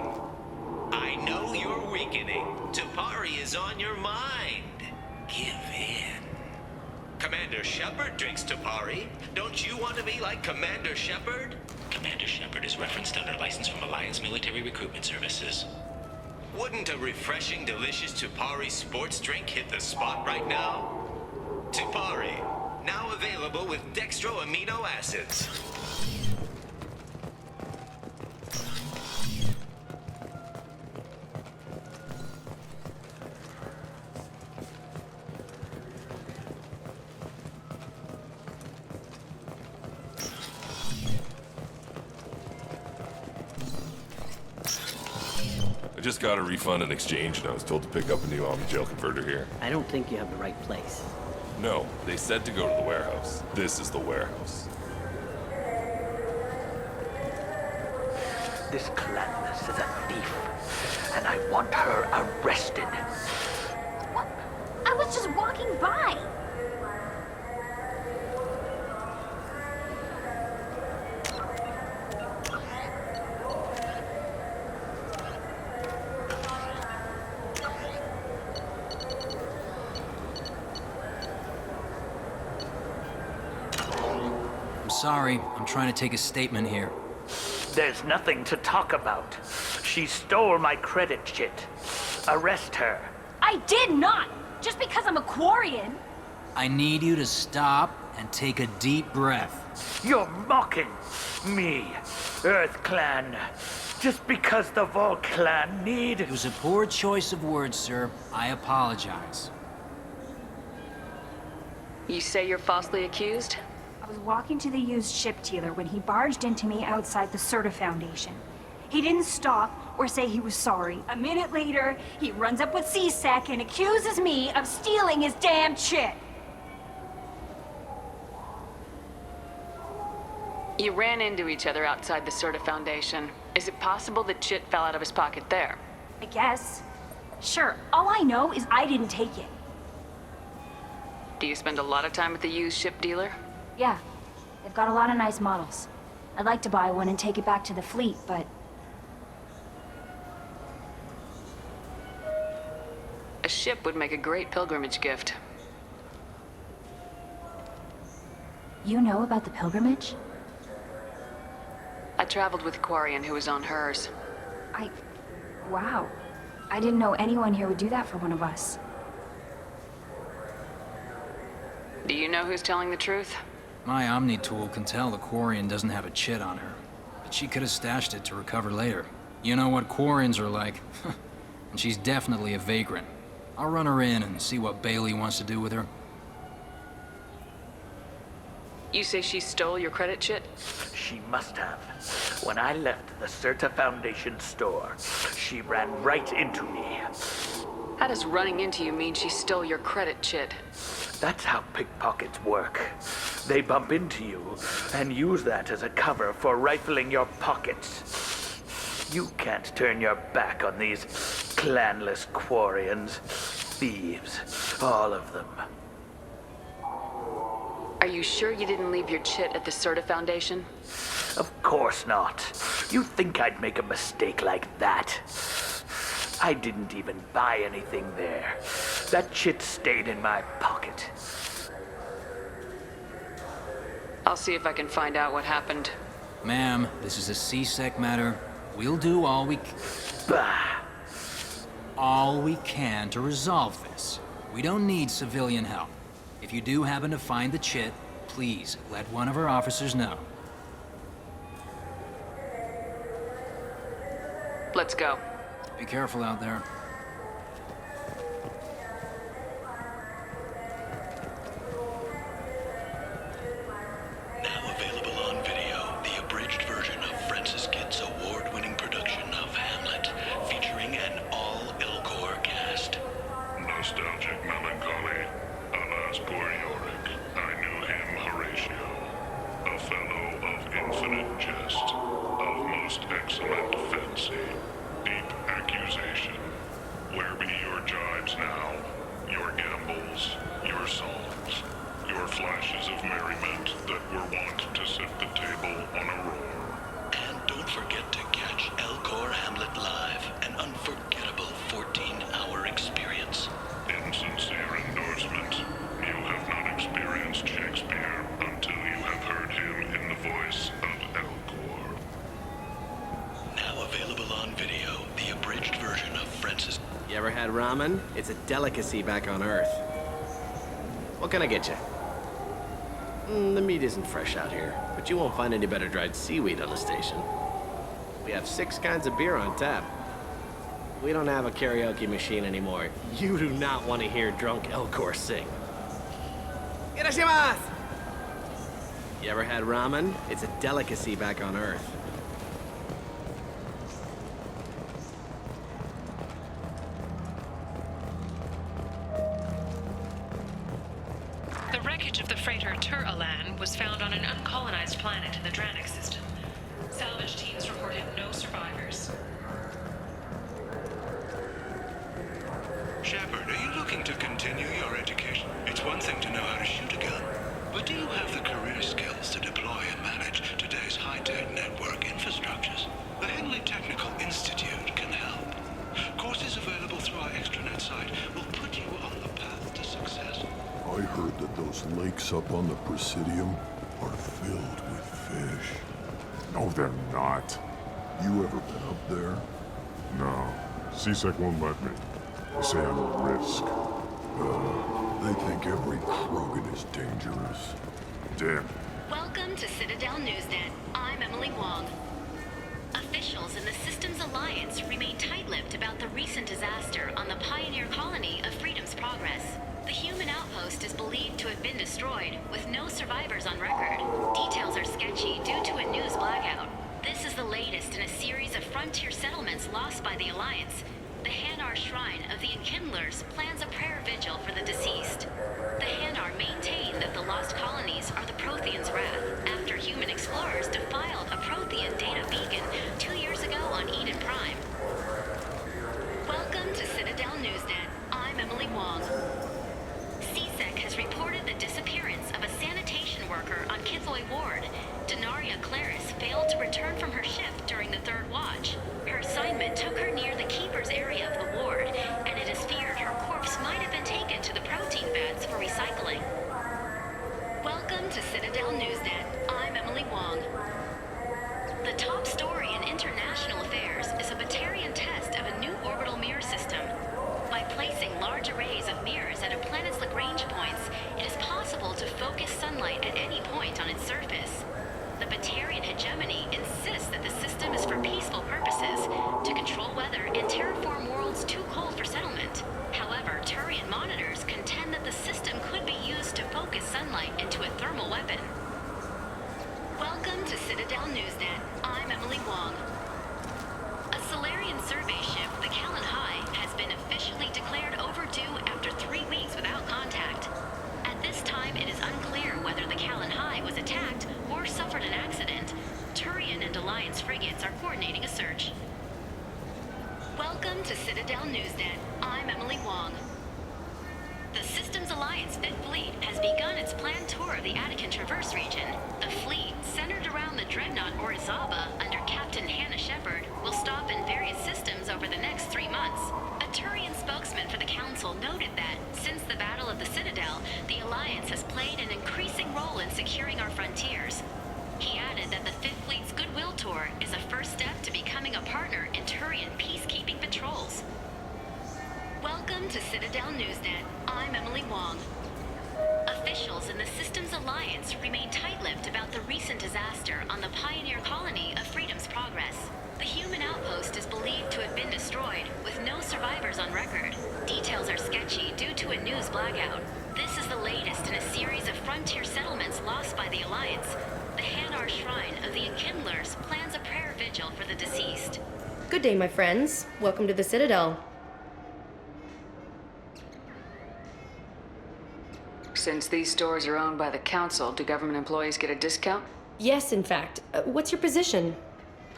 I know you're weakening. Tupari is on your mind. Give in. Commander Shepard drinks Tupari. Don't you want to be like Commander Shepard? Commander Shepard is referenced under license from Alliance Military Recruitment Services. Wouldn't a refreshing, delicious Tupari sports drink hit the spot right now? Tupari, now available with dextro amino acids. I just got a refund and exchange, and I was told to pick up a new Omni Gel converter here. I don't think you have the right place. No, they said to go to the warehouse. This is the warehouse. This Clanless is a thief, and I want her arrested. What? I was just walking by. Sorry, I'm trying to take a statement here. There's nothing to talk about. She stole my credit chit. Arrest her. I did not! Just because I'm a Quarian! I need you to stop and take a deep breath. You're mocking me, Earth Clan. Just because the Vol Clan need... It was a poor choice of words, sir. I apologize. You say you're falsely accused? I was walking to the used ship dealer when he barged into me outside the Serta Foundation. He didn't stop or say he was sorry. A minute later, he runs up with C-Sec and accuses me of stealing his damn chit. You ran into each other outside the Serta Foundation. Is it possible that chit fell out of his pocket there? I guess. Sure, all I know is I didn't take it. Do you spend a lot of time at the used ship dealer? Yeah, they've got a lot of nice models. I'd like to buy one and take it back to the fleet, but... A ship would make a great pilgrimage gift. You know about the pilgrimage? I traveled with a Quarian who was on hers. Wow. I didn't know anyone here would do that for one of us. Do you know who's telling the truth? My Omni tool can tell the Quarian doesn't have a chit on her, but she could have stashed it to recover later. You know what Quarians are like. And she's definitely a vagrant. I'll run her in and see what Bailey wants to do with her. You say she stole your credit chit? She must have. When I left the Serta Foundation store, she ran right into me. How does running into you mean she stole your credit chit? That's how pickpockets work. They bump into you and use that as a cover for rifling your pockets. You can't turn your back on these clanless Quarians. Thieves, all of them. Are you sure you didn't leave your chit at the Serta Foundation? Of course not. You'd think I'd make a mistake like that. I didn't even buy anything there. That chit stayed in my pocket. I'll see if I can find out what happened. Ma'am, this is a C-Sec matter. We'll do all we can to resolve this. We don't need civilian help. If you do happen to find the chit, please let one of our officers know. Let's go. Be careful out there. Now available on video, the abridged version of Francis Kidd's award-winning production of Hamlet, featuring an all-Elcor cast. Nostalgic melancholy, alas poor Yorick. I knew him, Horatio. A fellow of infinite jest, of most excellent fancy, deep accusation. Where be your jibes now? Your gambols, your songs, your flashes of merriment that were wont to set the table on a roar. And don't forget to catch Elcor Hamlet live, an unforgettable 14-hour experience. Insincere endorsement. You have not experienced Shakespeare until you have heard him in the voice of Elcor. Now available on video, the abridged version of Francis. You ever had ramen? It's a delicacy back on Earth. What can I get you? The meat isn't fresh out here, but you won't find any better dried seaweed on the station. We have 6 kinds of beer on tap. We don't have a karaoke machine anymore. You do not want to hear drunk Elcor sing. Irashimasu! You ever had ramen? It's a delicacy back on Earth. The wreckage of the freighter Tur-Alan was found on an uncolonized planet in the Dranik system. Salvage teams reported no survivors. Shepard, are you looking to continue your education? It's one thing to know how to shoot a gun, but do you have the career skills to deploy and manage today's high-tech network infrastructures? The Henley Technical Institute can help. Courses available through our extranet site will put you on the path to success. I heard that those lakes up on the Presidium are filled with fish. No, they're not. You ever been up there? No. C-Sec won't let me. They say I'm a risk. They think every Krogan is dangerous. Damn. Welcome to Citadel Newsnet. I'm Emily Wong. Officials in the Systems Alliance remain tight-lipped about the recent disaster on the pioneer colony of Freedom's Progress. The human outpost is believed to have been destroyed, with no survivors on record. Details are sketchy due to a news blackout. This is the latest in a series of frontier settlements lost by the Alliance. The Hanar Shrine of the Enkindlers plans a prayer vigil for the deceased. The Hanar maintain that the lost colonies are the Protheans' wrath after human explorers defiled a Prothean data beacon 2 years ago on Eden Prime. Welcome to Citadel Newsnet. I'm Emily Wong. C-Sec has reported the disappearance of a sanitation worker on Kithoy Ward. Denaria Claris failed to return from her shift during the 3rd watch. Her assignment took her near the Keeper's area of the ward, and it is feared her corpse might have been taken to the protein vats for recycling. Welcome to Citadel Newsnet. I'm Emily Wong. The top story in international affairs is a Batarian test of a new orbital mirror system. By placing large arrays of mirrors at a planet's Lagrange points, it is possible to focus sunlight at any point on its surface. The Batarian hegemony insists that the system is for peaceful purposes, to control weather and terraform worlds too cold for settlement. However, Turian monitors contend that the system could be used to focus sunlight into a thermal weapon. Welcome to Citadel Newsnet. I'm Emily Wong. A Solarian survey ship, the Callan High, has been officially declared overdue after 3 weeks without contact. At this time, it is unclear whether the Callan High was attacked or suffered an accident. Turian and Alliance frigates are coordinating a search. Welcome to Citadel Newsnet. I'm Emily Wong. The system Systems Alliance Fifth Fleet has begun its planned tour of the Attican Traverse region. The fleet, centered around the dreadnought Orizaba under Captain Hannah Shepard, will stop in various systems over the next 3 months. A Turian spokesman for the Council noted that, since the Battle of the Citadel, the Alliance has played an increasing role in securing our frontiers. He added that the Fifth Fleet's Goodwill Tour is a first step to becoming a partner in Turian peacekeeping patrols. Welcome to Citadel Newsnet. I'm Emily Wong. Officials in the Systems Alliance remain tight-lipped about the recent disaster on the pioneer colony of Freedom's Progress. The human outpost is believed to have been destroyed, with no survivors on record. Details are sketchy due to a news blackout. This is the latest in a series of frontier settlements lost by the Alliance. The Hanar Shrine of the Enkindlers plans a prayer vigil for the deceased. Good day, my friends. Welcome to the Citadel. Since these stores are owned by the Council, do government employees get a discount? Yes, in fact. What's your position?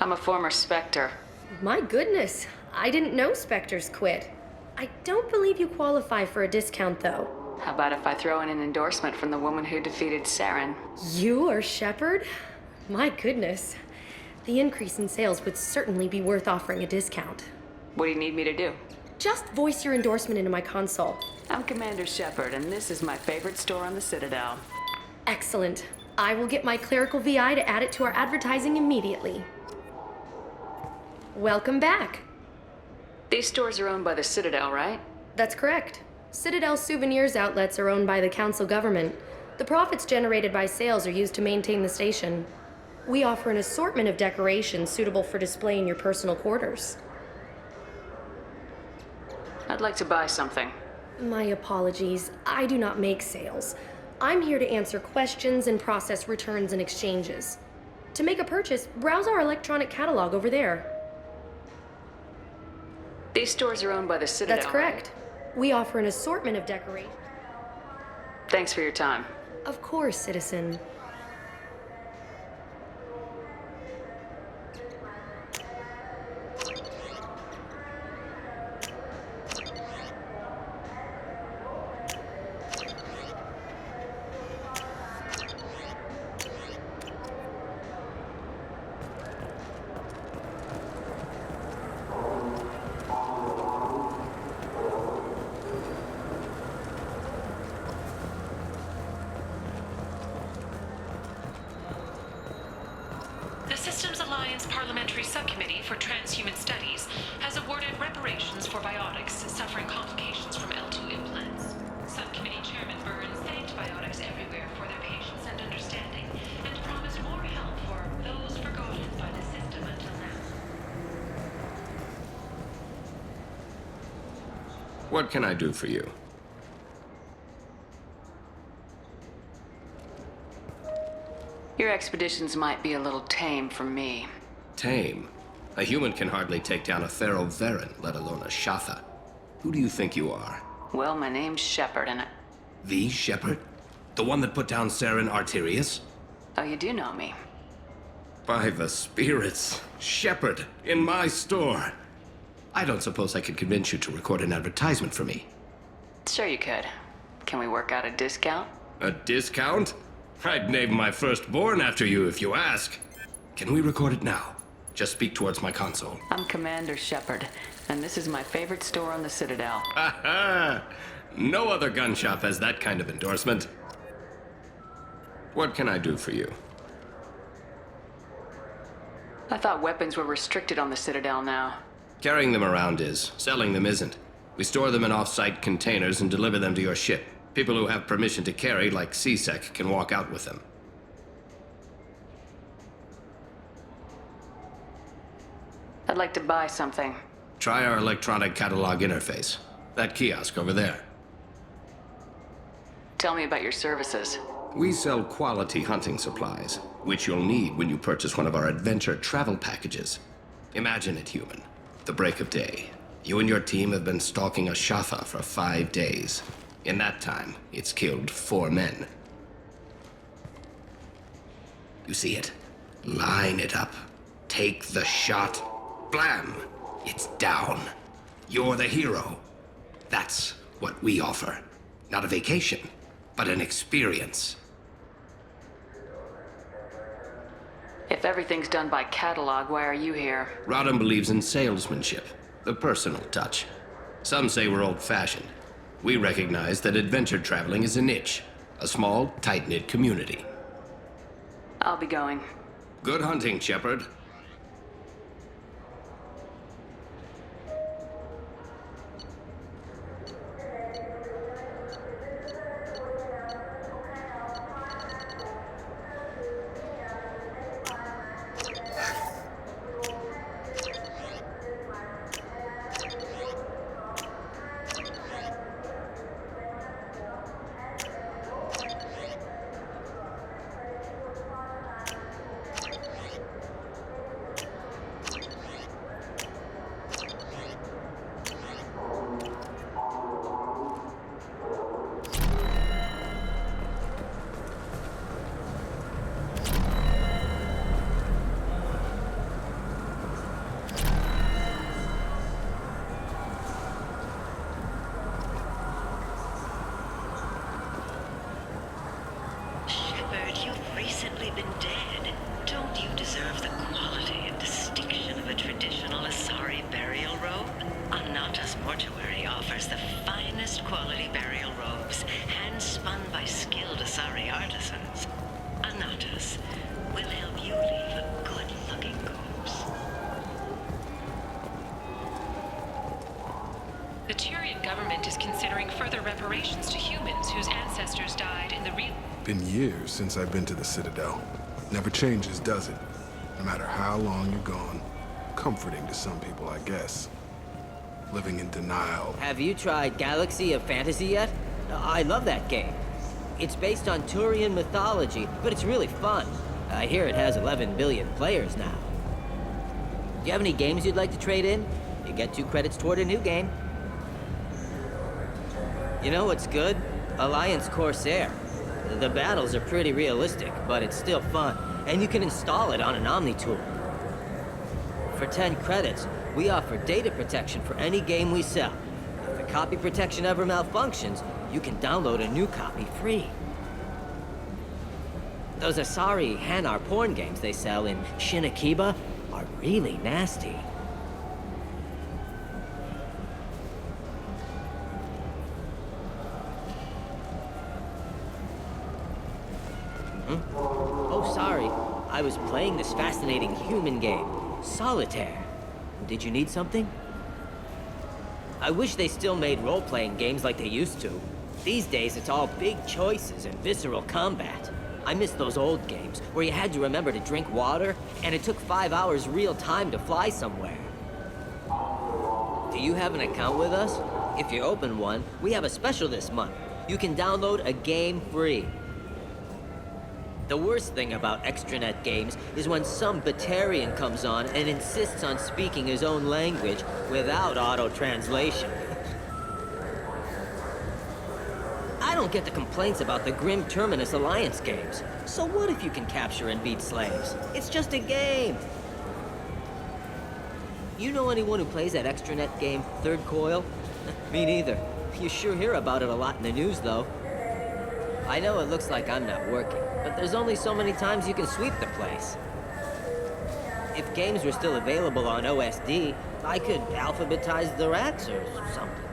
I'm a former Spectre. My goodness. I didn't know Spectres quit. I don't believe you qualify for a discount, though. How about if I throw in an endorsement from the woman who defeated Saren? You are Shepard? My goodness. The increase in sales would certainly be worth offering a discount. What do you need me to do? Just voice your endorsement into my console. I'm Commander Shepard, and this is my favorite store on the Citadel. Excellent. I will get my clerical VI to add it to our advertising immediately. Welcome back. These stores are owned by the Citadel, right? That's correct. Citadel souvenirs outlets are owned by the Council government. The profits generated by sales are used to maintain the station. We offer an assortment of decorations suitable for display in your personal quarters. I'd like to buy something. My apologies. I do not make sales. I'm here to answer questions and process returns and exchanges. To make a purchase, browse our electronic catalog over there. These stores are owned by the Citadel. That's correct. We offer an assortment of decorations. Thanks for your time. Of course, citizen. The Systems Alliance Parliamentary Subcommittee for Transhuman Studies has awarded reparations for biotics suffering complications from L2 implants. Subcommittee Chairman Burns thanked biotics everywhere for their patience and understanding, and promised more help for those forgotten by the system until now. What can I do for you? Your expeditions might be a little tame for me. Tame? A human can hardly take down a Pharaoh Varen, let alone a Shatha. Who do you think you are? Well, my name's Shepard, and The Shepard? The one that put down Saren Arterius? Oh, you do know me. By the spirits. Shepard, in my store. I don't suppose I could convince you to record an advertisement for me. Sure you could. Can we work out a discount? A discount? I'd name my firstborn after you if you ask. Can we record it now? Just speak towards my console. I'm Commander Shepard, and this is my favorite store on the Citadel. Ha ha! No other gun shop has that kind of endorsement. What can I do for you? I thought weapons were restricted on the Citadel now. Carrying them around is. Selling them isn't. We store them in off-site containers and deliver them to your ship. People who have permission to carry, like CSEC, can walk out with them. I'd like to buy something. Try our electronic catalog interface. That kiosk over there. Tell me about your services. We sell quality hunting supplies, which you'll need when you purchase one of our adventure travel packages. Imagine it, human. The break of day. You and your team have been stalking a Shatha for 5 days. In that time, it's killed 4 men. You see it? Line it up. Take the shot. Blam! It's down. You're the hero. That's what we offer. Not a vacation, but an experience. If everything's done by catalog, why are you here? Rodham believes in salesmanship, the personal touch. Some say we're old-fashioned. We recognize that adventure traveling is a niche, a small, tight-knit community. I'll be going. Good hunting, Shepard. Shepard, you've recently been dead. Don't you deserve the quality and distinction of a traditional Asari burial robe? Anata's mortuary offers the finest quality burial robes, hand-spun by skilled Asari artisans. Anata's will help you leave a good-looking corpse. The Turian government is considering further reparations to humans whose ancestors died in the real... Been years since I've been to the Citadel. Never changes, does it? No matter how long you're gone. Comforting to some people, I guess. Living in denial. Have you tried Galaxy of Fantasy yet? I love that game. It's based on Turian mythology, but it's really fun. I hear it has 11 billion players now. Do you have any games you'd like to trade in? You get 2 credits toward a new game. You know what's good? Alliance Corsair. The battles are pretty realistic, but it's still fun, and you can install it on an Omni tool. For 10 credits, we offer data protection for any game we sell. If the copy protection ever malfunctions, you can download a new copy free. Those Asari Hanar porn games they sell in Shinakiba are really nasty. Oh, sorry. I was playing this fascinating human game, Solitaire. Did you need something? I wish they still made role-playing games like they used to. These days, it's all big choices and visceral combat. I miss those old games, where you had to remember to drink water, and it took 5 hours real time to fly somewhere. Do you have an account with us? If you open one, we have a special this month. You can download a game free. The worst thing about extranet games is when some Batarian comes on and insists on speaking his own language without auto-translation. I don't get the complaints about the Grim Terminus Alliance games. So what if you can capture and beat slaves? It's just a game. You know anyone who plays that extranet game, Third Coil? Me neither. You sure hear about it a lot in the news, though. I know it looks like I'm not working, but there's only so many times you can sweep the place. If games were still available on OSD, I could alphabetize the racks or something.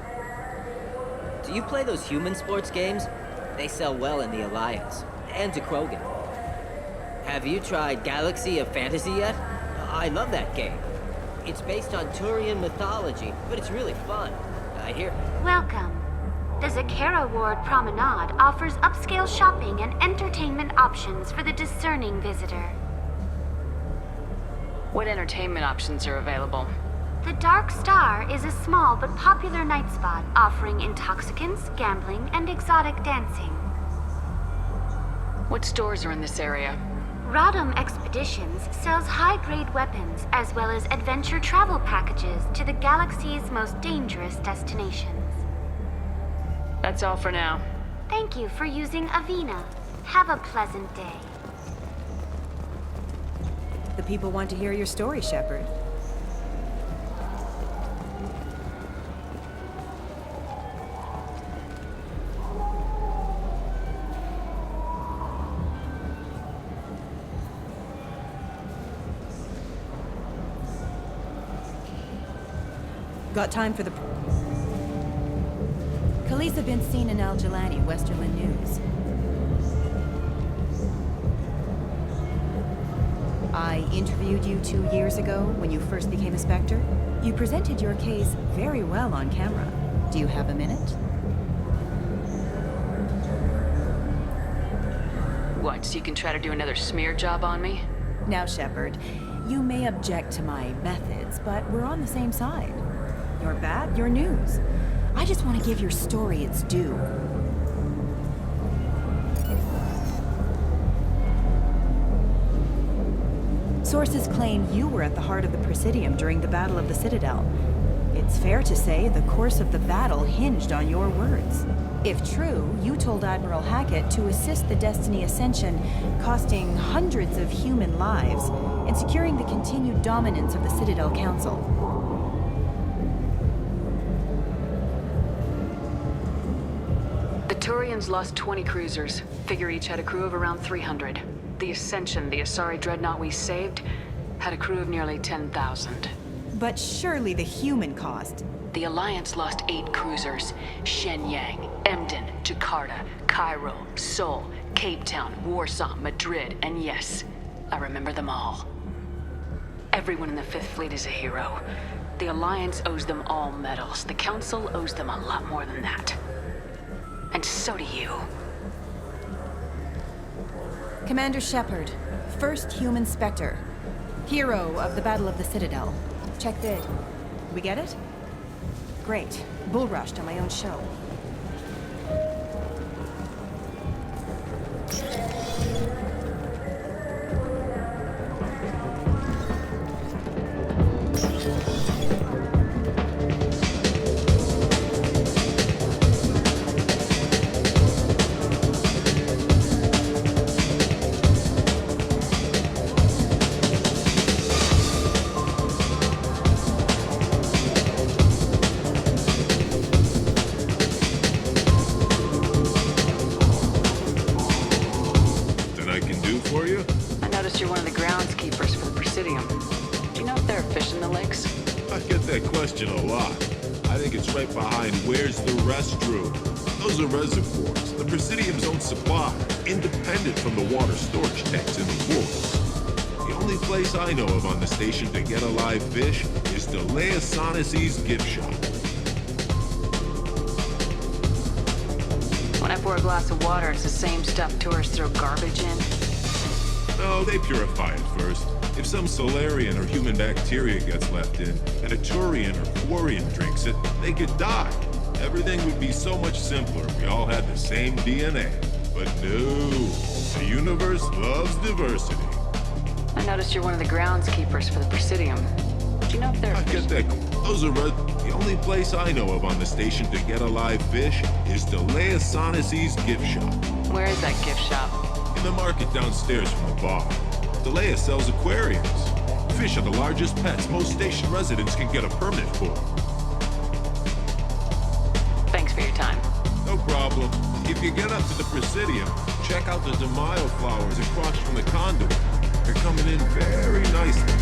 Do you play those human sports games? They sell well in the Alliance, and to Krogan. Have you tried Galaxy of Fantasy yet? I love that game. It's based on Turian mythology, but it's really fun. I hear... Welcome. The Zakera Ward Promenade offers upscale shopping and entertainment options for the discerning visitor. What entertainment options are available? The Dark Star is a small but popular night spot offering intoxicants, gambling, and exotic dancing. What stores are in this area? Rodham Expeditions sells high-grade weapons as well as adventure travel packages to the galaxy's most dangerous destinations. That's all for now. Thank you for using Avina. Have a pleasant day. The people want to hear your story, Shepard. Got time for the... Khaleesa been seen in Al Jalani, Westerland News. I interviewed you 2 years ago when you first became a Spectre. You presented your case very well on camera. Do you have a minute? What, so you can try to do another smear job on me? Now, Shepard, you may object to my methods, but we're on the same side. You're bad, you're news. I just want to give your story its due. Sources claim you were at the heart of the Presidium during the Battle of the Citadel. It's fair to say the course of the battle hinged on your words. If true, you told Admiral Hackett to assist the Destiny Ascension, costing hundreds of human lives, and securing the continued dominance of the Citadel Council. The Turians lost 20 cruisers. Figure each had a crew of around 300. The Ascension, the Asari dreadnought we saved, had a crew of nearly 10,000. But surely the human cost. The Alliance lost 8 cruisers. Shenyang, Emden, Jakarta, Cairo, Seoul, Cape Town, Warsaw, Madrid, and yes, I remember them all. Everyone in the Fifth Fleet is a hero. The Alliance owes them all medals. The Council owes them a lot more than that. And so do you. Commander Shepard, first human Spectre. Hero of the Battle of the Citadel. Check bid. We get it? Great. Bull rushed on my own show. You're one of the groundskeepers for the Presidium. Do you know if there are fish in the lakes? I get that question a lot. I think it's right behind where's the restroom. Those are reservoirs, the Presidium's own supply, independent from the water storage tanks in the woods. The only place I know of on the station to get a live fish is the Leia Sonasy's gift shop. When I pour a glass of water, it's the same stuff tourists throw garbage in. No, they purify it first. If some Solarian or human bacteria gets left in, and a Turian or Quarian drinks it, they could die. Everything would be so much simpler if we all had the same DNA. But no, the universe loves diversity. I noticed you're one of the groundskeepers for the Presidium. Do you know if there are I get that. Those are the only place I know of on the station to get a live fish is the Leia Sonasy's gift shop. Where is that gift shop? In the market downstairs from the bar. Delea sells aquariums. Fish are the largest pets most station residents can get a permit for. Thanks for your time. No problem. If you get up to the Presidium, check out the DeMaio flowers across from the conduit. They're coming in very nicely.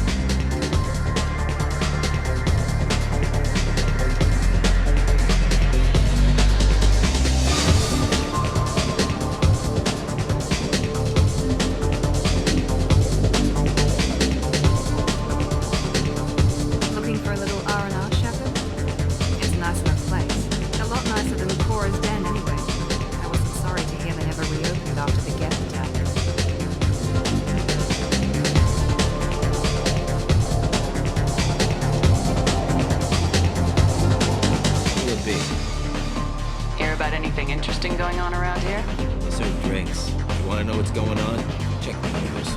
Going on around here? They serve drinks. You want to know what's going on? Check the news.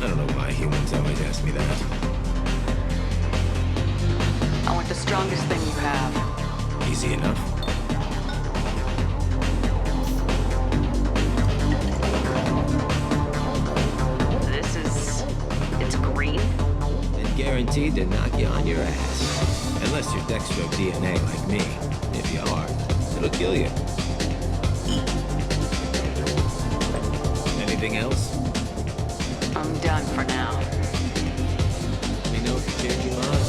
I don't know why humans always ask me that. I want the strongest thing you have. Easy enough. It's green? And guaranteed to knock you on your ass. Unless you're Dextro DNA like me. If you are, it'll kill you. Anything else? I'm done for now. Let me know if you change your mind.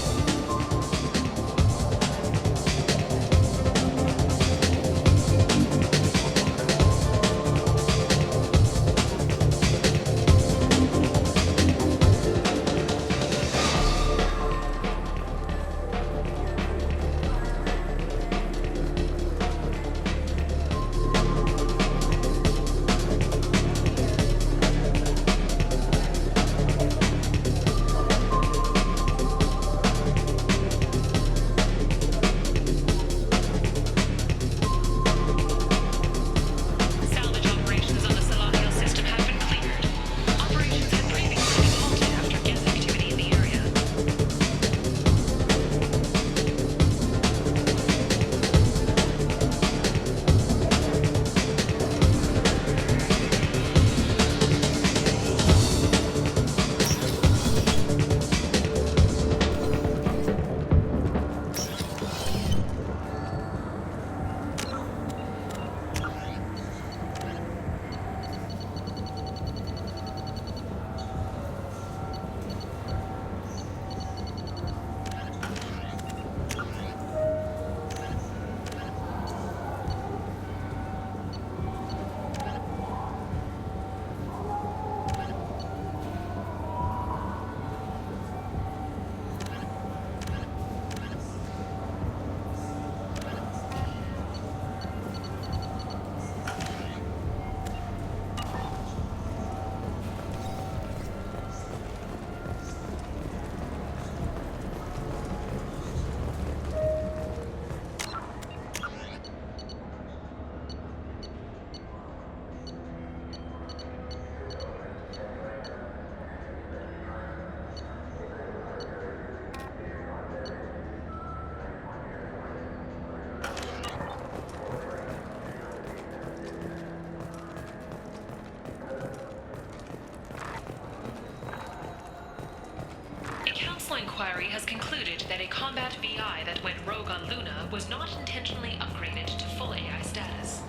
inquiry has concluded that a combat VI that went rogue on Luna was not intentionally upgraded to full AI status.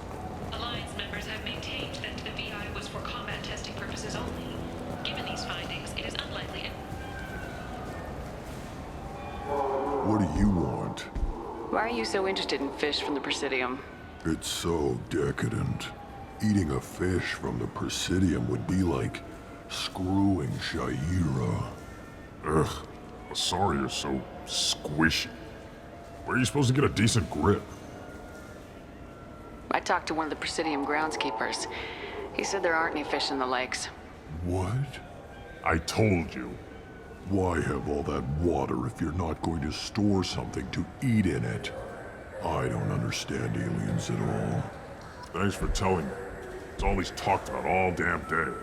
Alliance members have maintained that the VI was for combat testing purposes only. Given these findings, it is unlikely... What do you want? Why are you so interested in fish from the Presidium? It's so decadent. Eating a fish from the Presidium would be like screwing Shaira. Ugh, Asari are so squishy. Where are you supposed to get a decent grip? I talked to one of the Presidium groundskeepers. He said there aren't any fish in the lakes. What? I told you. Why have all that water if you're not going to store something to eat in it? I don't understand aliens at all. Thanks for telling me. It's all he's talked about all damn day.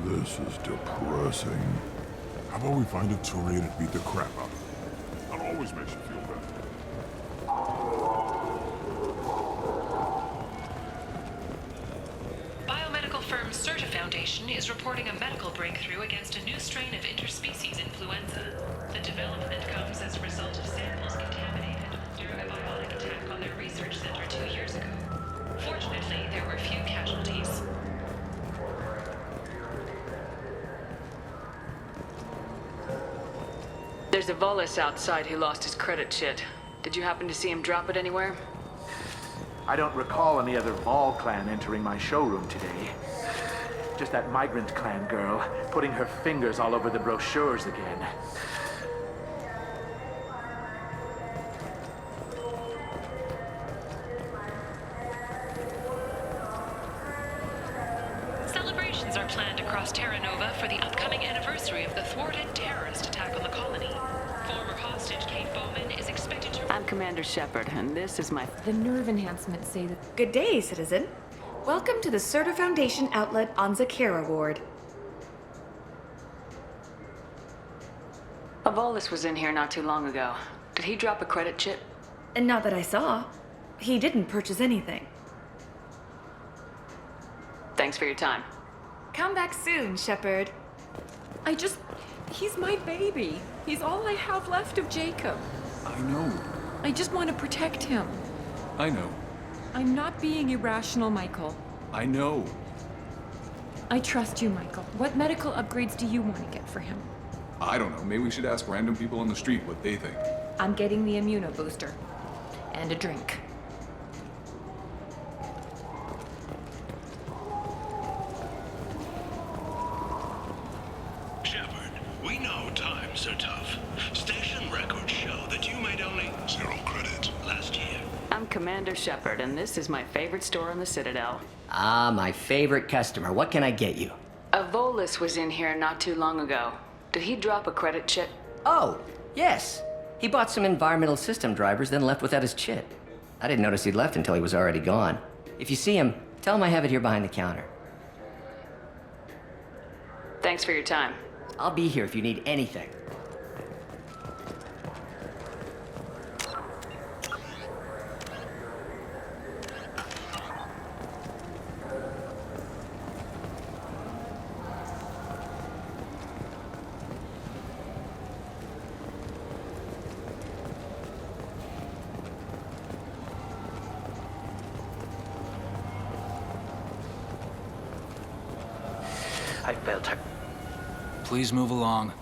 This is depressing. How about we find a Turian and beat the crap out of him? That always makes you feel better. Biomedical firm Certa Foundation is reporting a medical breakthrough against a new strain of interspecies influenza. The development comes as a result of samples contaminated during a bionic attack on their research center 2 years ago. Fortunately, there were few casualties. There's a Volus outside who lost his credit chit. Did you happen to see him drop it anywhere? I don't recall any other Vol clan entering my showroom today. Just that migrant clan girl putting her fingers all over the brochures again. Celebrations are planned across Terra Nova for the upcoming anniversary of the thwarted terrorist attack on the colony. Former hostage Kate Bowman is expected to... I'm Commander Shepard, and this is my... The nerve enhancements say that... Good day, citizen. Welcome to the Serta Foundation outlet on Zakara Ward. Avolis was in here not too long ago. Did he drop a credit chip? And not that I saw. He didn't purchase anything. Thanks for your time. Come back soon, Shepard. He's my baby. He's all I have left of Jacob. I know. I just want to protect him. I know. I'm not being irrational, Michael. I know. I trust you, Michael. What medical upgrades do you want to get for him? I don't know. Maybe we should ask random people on the street what they think. I'm getting the immuno booster. And a drink. Shepard, we know times are tough. Station records show that you made only 0 credits last year. I'm Commander Shepard, and this is my favorite store on the Citadel. Ah, my favorite customer. What can I get you? Avolis was in here not too long ago. Did he drop a credit chip? Oh, yes. He bought some environmental system drivers, then left without his chip. I didn't notice he'd left until he was already gone. If you see him, tell him I have it here behind the counter. Thanks for your time. I'll be here if you need anything. I felt her. Please move along.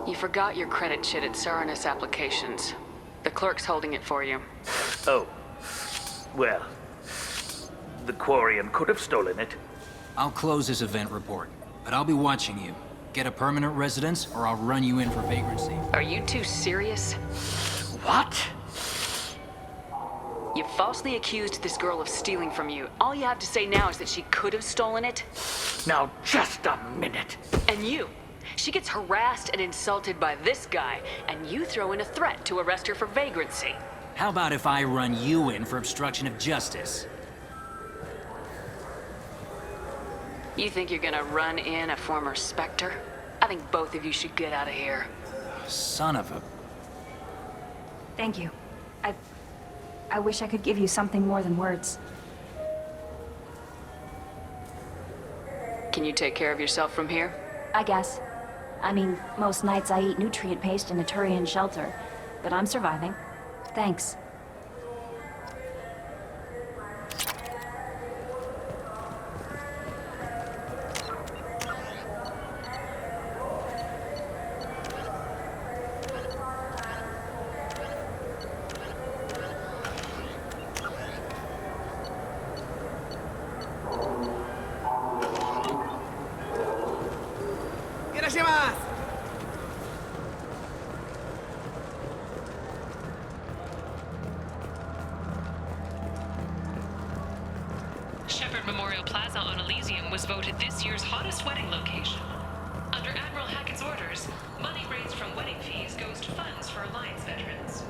You forgot your credit chit at Saranus Applications. The clerk's holding it for you. Oh. Well, the Quarian could have stolen it. I'll close this event report, but I'll be watching you. Get a permanent residence, or I'll run you in for vagrancy. Are you two serious? What? You falsely accused this girl of stealing from you. All you have to say now is that she could have stolen it. Now, just a minute. And you. She gets harassed and insulted by this guy, and you throw in a threat to arrest her for vagrancy. How about if I run you in for obstruction of justice? You think you're gonna run in a former Spectre? I think both of you should get out of here. Son of a... Thank you. I wish I could give you something more than words. Can you take care of yourself from here? I guess. I mean, most nights I eat nutrient paste in a Turian shelter, but I'm surviving. Thanks. Shepard Memorial Plaza on Elysium was voted this year's hottest wedding location. Under Admiral Hackett's orders, money raised from wedding fees goes to funds for Alliance veterans.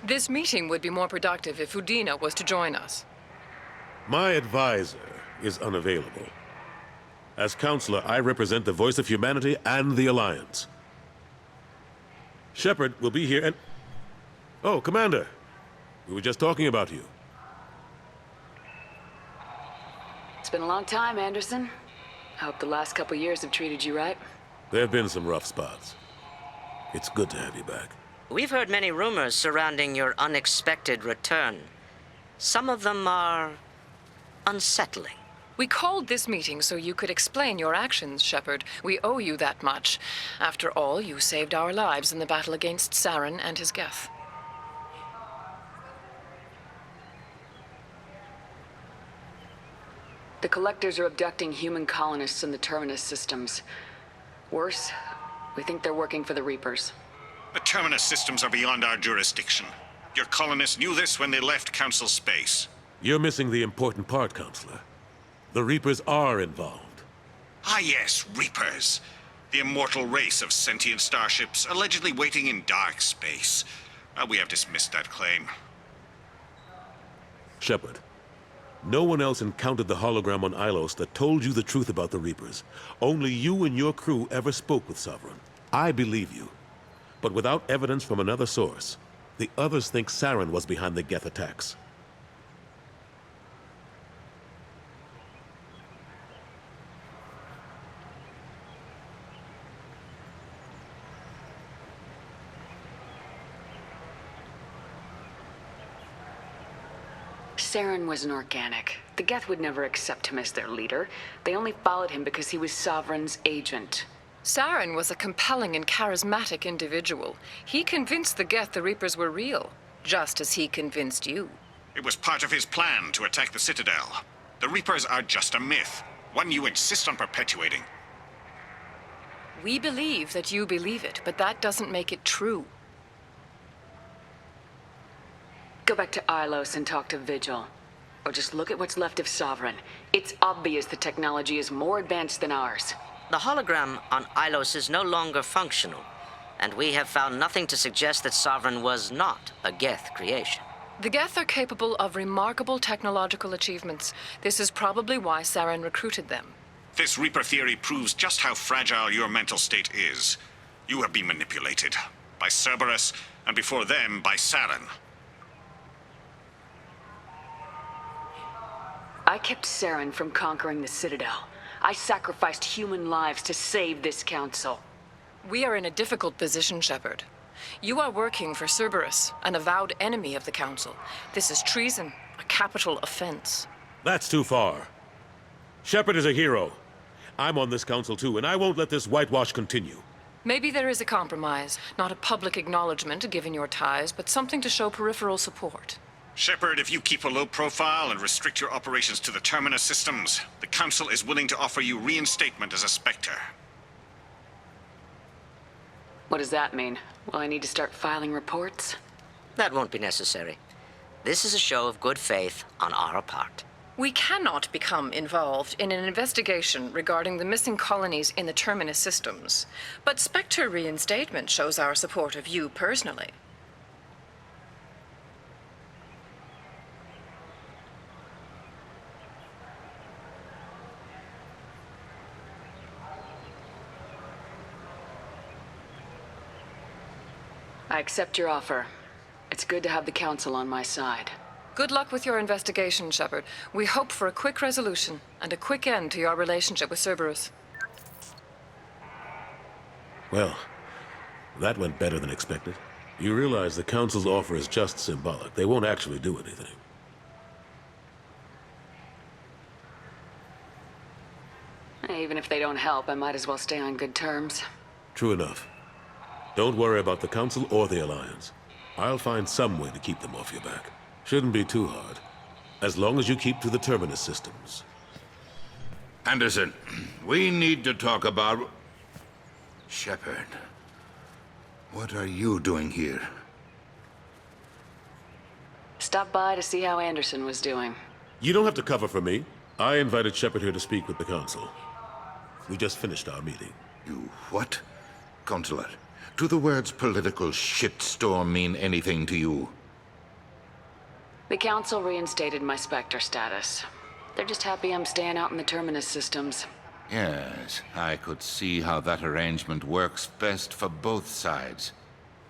This meeting would be more productive if Udina was to join us. My advisor is unavailable. As counselor, I represent the voice of humanity and the Alliance. Shepard will be here and... Oh, Commander. We were just talking about you. It's been a long time, Anderson. I hope the last couple years have treated you right. There have been some rough spots. It's good to have you back. We've heard many rumors surrounding your unexpected return. Some of them are unsettling. We called this meeting so you could explain your actions, Shepard. We owe you that much. After all, you saved our lives in the battle against Saren and his Geth. The Collectors are abducting human colonists in the Terminus systems. Worse, we think they're working for the Reapers. The Terminus systems are beyond our jurisdiction. Your colonists knew this when they left Council space. You're missing the important part, Counselor. The Reapers are involved. Ah yes, Reapers. The immortal race of sentient starships allegedly waiting in dark space. We have dismissed that claim. Shepard, no one else encountered the hologram on Ilos that told you the truth about the Reapers. Only you and your crew ever spoke with Sovereign. I believe you. But without evidence from another source, the others think Saren was behind the Geth attacks. Saren was an organic. The Geth would never accept him as their leader. They only followed him because he was Sovereign's agent. Saren was a compelling and charismatic individual. He convinced the Geth the Reapers were real, just as he convinced you. It was part of his plan to attack the Citadel. The Reapers are just a myth, one you insist on perpetuating. We believe that you believe it, but that doesn't make it true. Go back to Ilos and talk to Vigil. Or just look at what's left of Sovereign. It's obvious the technology is more advanced than ours. The hologram on Ilos is no longer functional, and we have found nothing to suggest that Sovereign was not a Geth creation. The Geth are capable of remarkable technological achievements. This is probably why Saren recruited them. This Reaper theory proves just how fragile your mental state is. You have been manipulated. By Cerberus, and before them, by Saren. I kept Saren from conquering the Citadel. I sacrificed human lives to save this council. We are in a difficult position, Shepard. You are working for Cerberus, an avowed enemy of the Council. This is treason, a capital offense. That's too far. Shepard is a hero. I'm on this council too, and I won't let this whitewash continue. Maybe there is a compromise. Not a public acknowledgement given your ties, but something to show peripheral support. Shepard, if you keep a low profile and restrict your operations to the Terminus systems, the Council is willing to offer you reinstatement as a Spectre. What does that mean? Will I need to start filing reports? That won't be necessary. This is a show of good faith on our part. We cannot become involved in an investigation regarding the missing colonies in the Terminus systems. But Spectre reinstatement shows our support of you personally. I accept your offer. It's good to have the Council on my side. Good luck with your investigation, Shepard. We hope for a quick resolution and a quick end to your relationship with Cerberus. Well, that went better than expected. You realize the Council's offer is just symbolic. They won't actually do anything. Even if they don't help, I might as well stay on good terms. True enough. Don't worry about the Council or the Alliance. I'll find some way to keep them off your back. Shouldn't be too hard. As long as you keep to the Terminus systems. Anderson, we need to talk about... Shepard. What are you doing here? Stop by to see how Anderson was doing. You don't have to cover for me. I invited Shepard here to speak with the Council. We just finished our meeting. You what? Consular, do the words political shitstorm mean anything to you? The Council reinstated my Spectre status. They're just happy I'm staying out in the Terminus systems. Yes, I could see how that arrangement works best for both sides.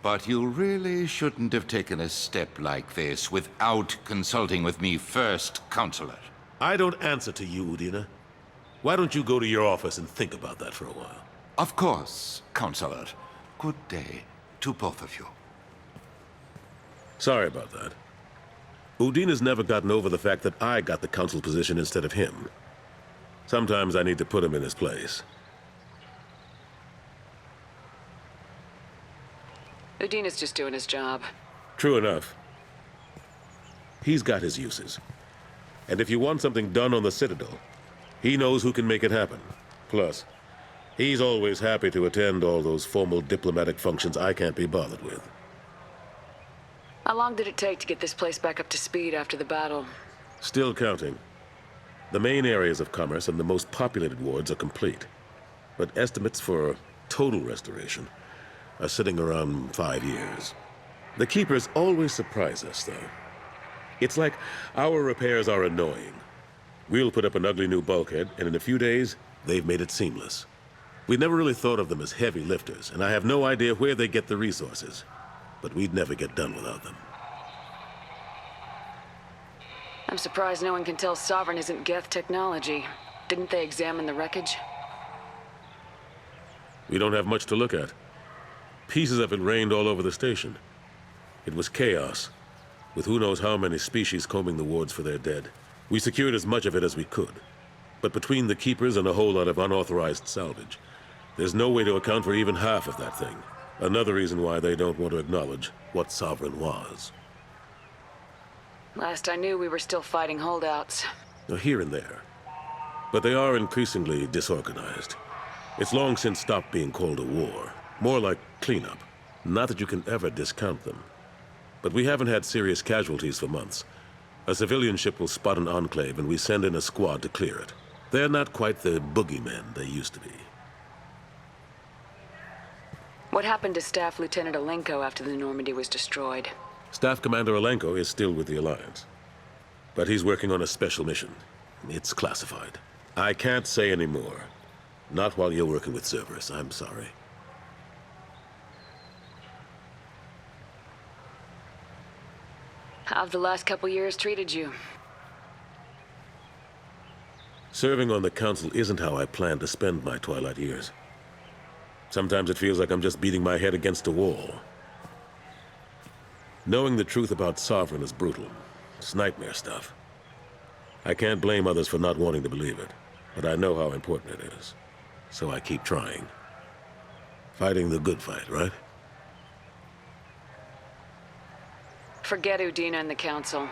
But you really shouldn't have taken a step like this without consulting with me first, Counselor. I don't answer to you, Udina. Why don't you go to your office and think about that for a while? Of course, Counselor. Good day to both of you. Sorry about that. Udina's never gotten over the fact that I got the council position instead of him. Sometimes I need to put him in his place. Udina's just doing his job. True enough. He's got his uses. And if you want something done on the Citadel, he knows who can make it happen. Plus, he's always happy to attend all those formal diplomatic functions I can't be bothered with. How long did it take to get this place back up to speed after the battle? Still counting. The main areas of commerce and the most populated wards are complete. But estimates for total restoration are sitting around 5 years. The Keepers always surprise us, though. It's like our repairs are annoying. We'll put up an ugly new bulkhead, and in a few days, they've made it seamless. We never really thought of them as heavy lifters, and I have no idea where they get the resources. But we'd never get done without them. I'm surprised no one can tell Sovereign isn't Geth technology. Didn't they examine the wreckage? We don't have much to look at. Pieces of it rained all over the station. It was chaos, with who knows how many species combing the wards for their dead. We secured as much of it as we could. But between the Keepers and a whole lot of unauthorized salvage, there's no way to account for even half of that thing. Another reason why they don't want to acknowledge what Sovereign was. Last I knew, we were still fighting holdouts. Now, here and there. But they are increasingly disorganized. It's long since stopped being called a war. More like cleanup. Not that you can ever discount them. But we haven't had serious casualties for months. A civilian ship will spot an enclave and we send in a squad to clear it. They're not quite the boogeymen they used to be. What happened to Staff Lieutenant Alenko after the Normandy was destroyed? Staff Commander Alenko is still with the Alliance. But he's working on a special mission. It's classified. I can't say any more. Not while you're working with Cerberus, I'm sorry. How have the last couple years treated you? Serving on the Council isn't how I plan to spend my twilight years. Sometimes it feels like I'm just beating my head against a wall. Knowing the truth about Sovereign is brutal. It's nightmare stuff. I can't blame others for not wanting to believe it, but I know how important it is. So I keep trying. Fighting the good fight, right? Forget Udina and the Council.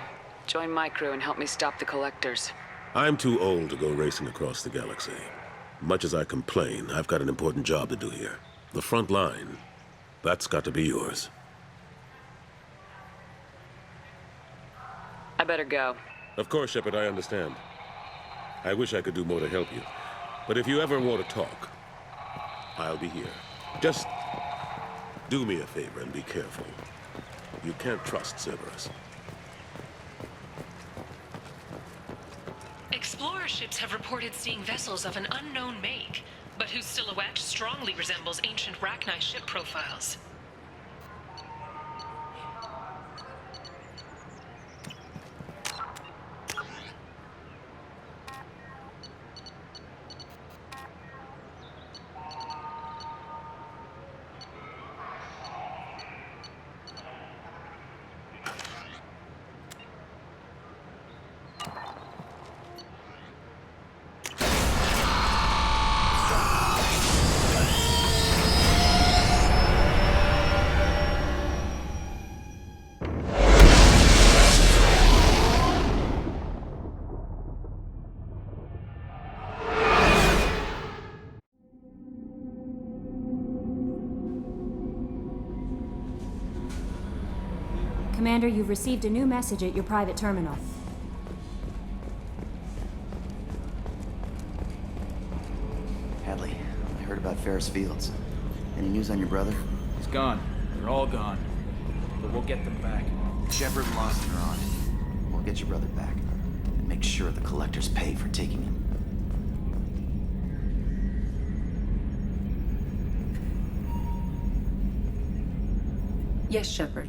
Join my crew and help me stop the Collectors. I'm too old to go racing across the galaxy. Much as I complain, I've got an important job to do here. The front line, that's got to be yours. I better go. Of course, Shepard, I understand. I wish I could do more to help you. But if you ever want to talk, I'll be here. Just do me a favor and be careful. You can't trust Cerberus. Explorer ships have reported seeing vessels of an unknown make, but whose silhouette strongly resembles ancient Rachni ship profiles. Commander, you've received a new message at your private terminal. Hadley, I heard about Ferris Fields. Any news on your brother? He's gone. They're all gone. But we'll get them back. Shepard and Lawson are on it. We'll get your brother back. And make sure the collectors pay for taking him. Yes, Shepard.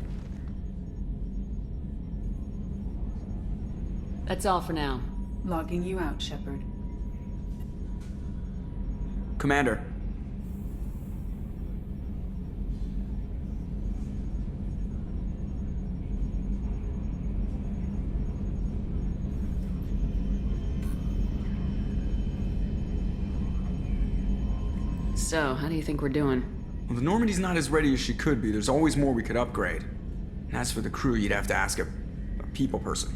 That's all for now. Logging you out, Shepard. Commander. So, how do you think we're doing? Well, the Normandy's not as ready as she could be. There's always more we could upgrade. And as for the crew, you'd have to ask a people person.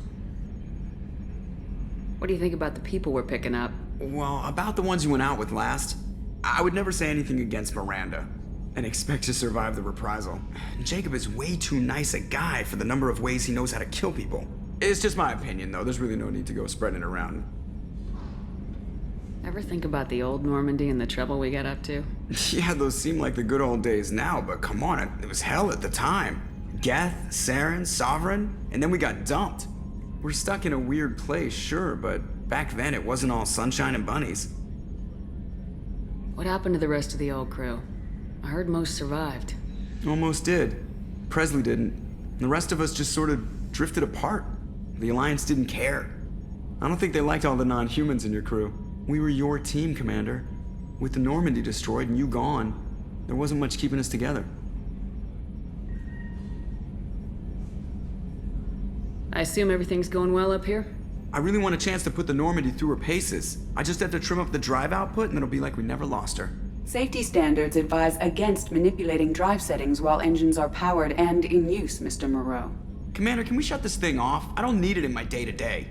What do you think about the people we're picking up? Well, about the ones you went out with last, I would never say anything against Miranda and expect to survive the reprisal. Jacob is way too nice a guy for the number of ways he knows how to kill people. It's just my opinion, though. There's really no need to go spreading it around. Ever think about the old Normandy and the trouble we got up to? Yeah, those seem like the good old days now, but come on, it was hell at the time. Geth, Saren, Sovereign, and then we got dumped. We're stuck in a weird place, sure, but back then it wasn't all sunshine and bunnies. What happened to the rest of the old crew? I heard most survived. Almost did. Presley didn't. The rest of us just sort of drifted apart. The Alliance didn't care. I don't think they liked all the non-humans in your crew. We were your team, Commander. With the Normandy destroyed and you gone, there wasn't much keeping us together. I assume everything's going well up here? I really want a chance to put the Normandy through her paces. I just have to trim up the drive output and it'll be like we never lost her. Safety standards advise against manipulating drive settings while engines are powered and in use, Mr. Moreau. Commander, can we shut this thing off? I don't need it in my day-to-day.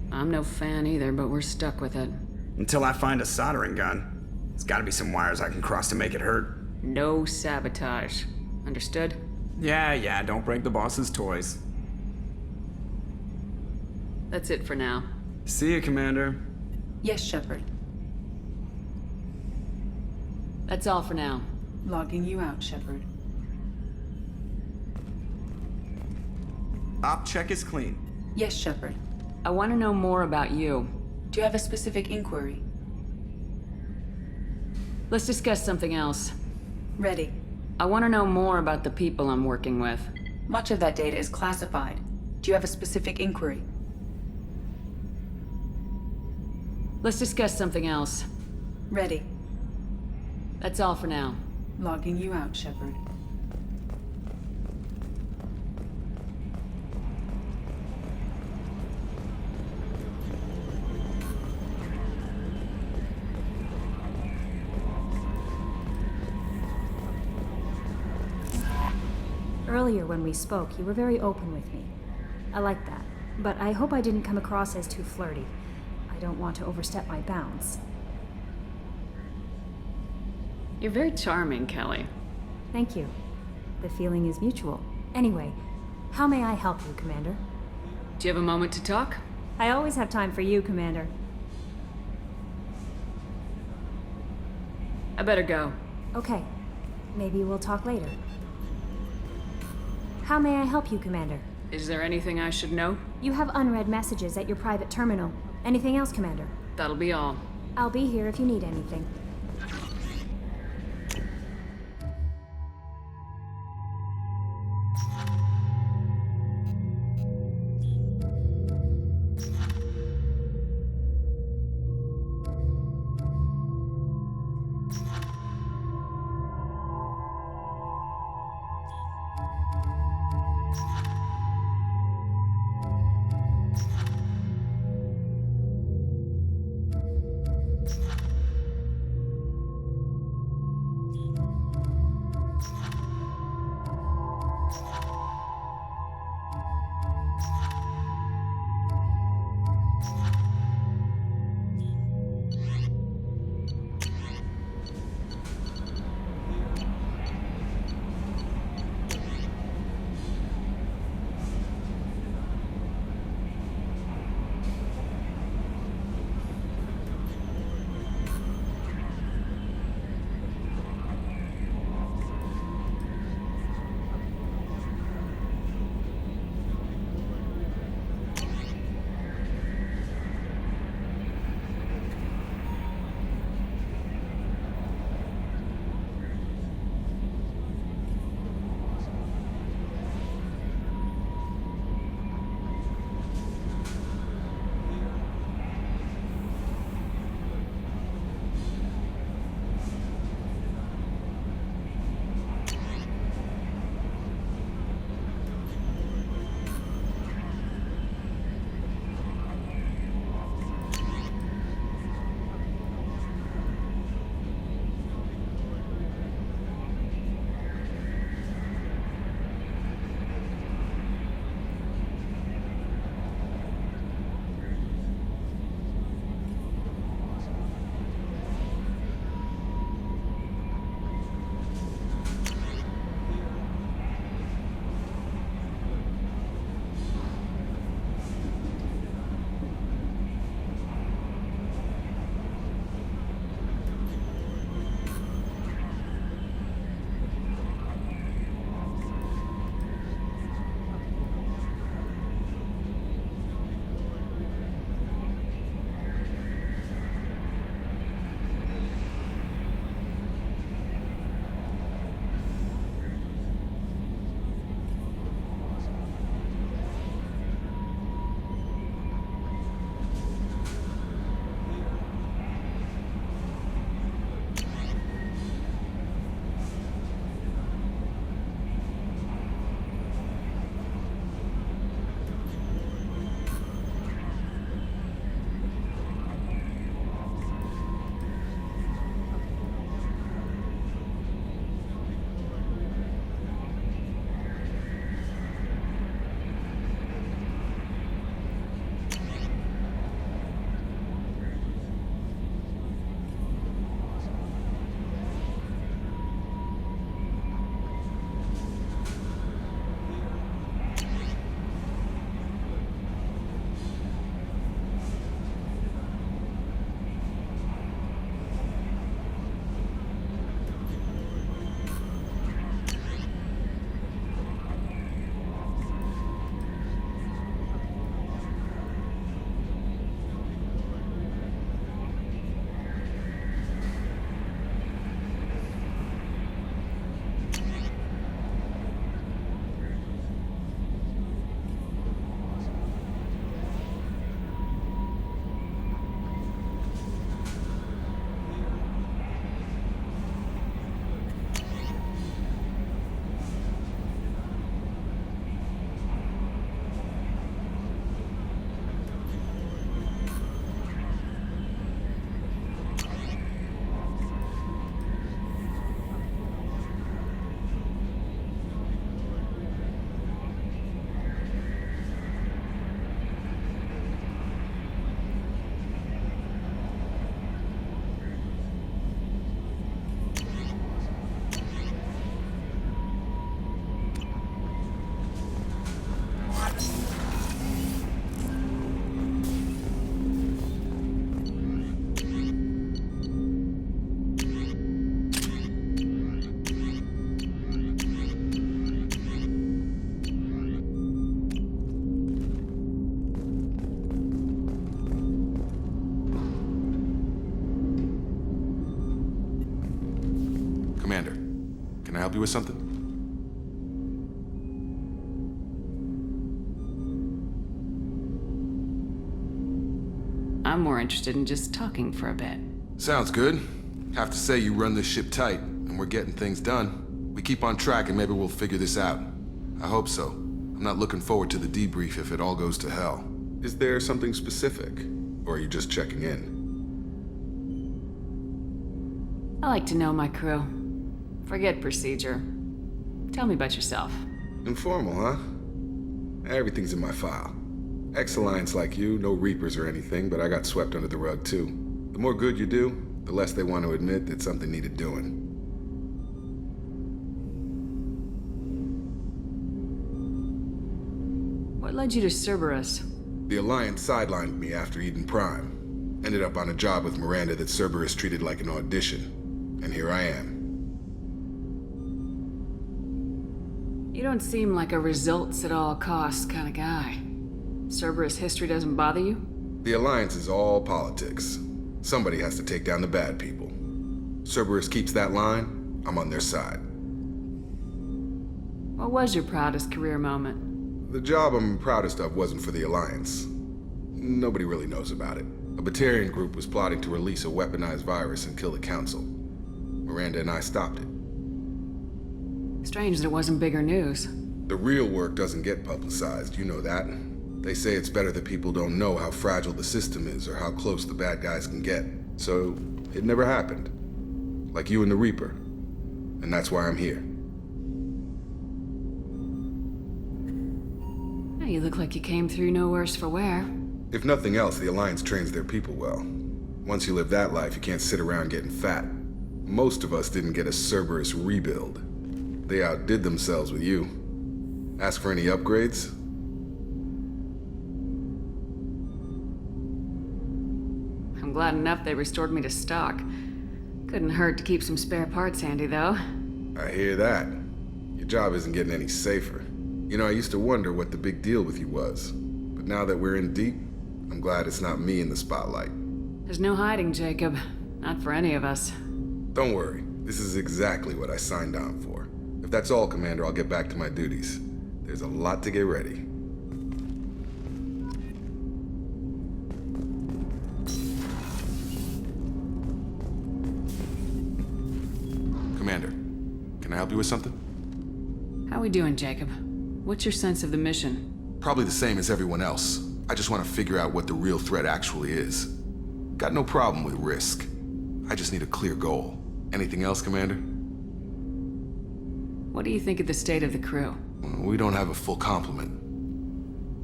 I'm no fan either, but we're stuck with it. Until I find a soldering gun. There's gotta be some wires I can cross to make it hurt. No sabotage. Understood? Yeah, don't break the boss's toys. That's it for now. See you, Commander. Yes, Shepard. That's all for now. Logging you out, Shepard. Op check is clean. Yes, Shepard. I want to know more about you. Do you have a specific inquiry? Let's discuss something else. Ready. I want to know more about the people I'm working with. Much of that data is classified. Do you have a specific inquiry? Let's discuss something else. Ready. That's all for now. Logging you out, Shepard. Earlier when we spoke, you were very open with me. I like that, but I hope I didn't come across as too flirty. I don't want to overstep my bounds. You're very charming, Kelly. Thank you. The feeling is mutual. Anyway, how may I help you, Commander? Do you have a moment to talk? I always have time for you, Commander. I better go. Okay. Maybe we'll talk later. How may I help you, Commander? Is there anything I should know? You have unread messages at your private terminal. Anything else, Commander? That'll be all. I'll be here if you need anything. help you with something? I'm more interested in just talking for a bit. Sounds good. Have to say you run this ship tight, and we're getting things done. We keep on track and maybe we'll figure this out. I hope so. I'm not looking forward to the debrief if it all goes to hell. Is there something specific? Or are you just checking in? I like to know my crew. Forget procedure. Tell me about yourself. Informal, huh? Everything's in my file. Ex-Alliance like you, no Reapers or anything, but I got swept under the rug too. The more good you do, the less they want to admit that something needed doing. What led you to Cerberus? The Alliance sidelined me after Eden Prime. Ended up on a job with Miranda that Cerberus treated like an audition. And here I am. You don't seem like a results at all costs kind of guy. Cerberus history doesn't bother you? The Alliance is all politics. Somebody has to take down the bad people. Cerberus keeps that line, I'm on their side. What was your proudest career moment? The job I'm proudest of wasn't for the Alliance. Nobody really knows about it. A Batarian group was plotting to release a weaponized virus and kill the Council. Miranda and I stopped it. Strange that it wasn't bigger news. The real work doesn't get publicized, you know that. They say it's better that people don't know how fragile the system is or how close the bad guys can get. So, it never happened. Like you and the Reaper. And that's why I'm here. You look like you came through no worse for wear. If nothing else, the Alliance trains their people well. Once you live that life, you can't sit around getting fat. Most of us didn't get a Cerberus rebuild. They outdid themselves with you. Ask for any upgrades? I'm glad enough they restored me to stock. Couldn't hurt to keep some spare parts handy, though. I hear that. Your job isn't getting any safer. You know, I used to wonder what the big deal with you was. But now that we're in deep, I'm glad it's not me in the spotlight. There's no hiding, Jacob. Not for any of us. Don't worry. This is exactly what I signed on for. If that's all, Commander, I'll get back to my duties. There's a lot to get ready. Commander, can I help you with something? How we doing, Jacob? What's your sense of the mission? Probably the same as everyone else. I just want to figure out what the real threat actually is. Got no problem with risk. I just need a clear goal. Anything else, Commander? What do you think of the state of the crew? We don't have a full complement.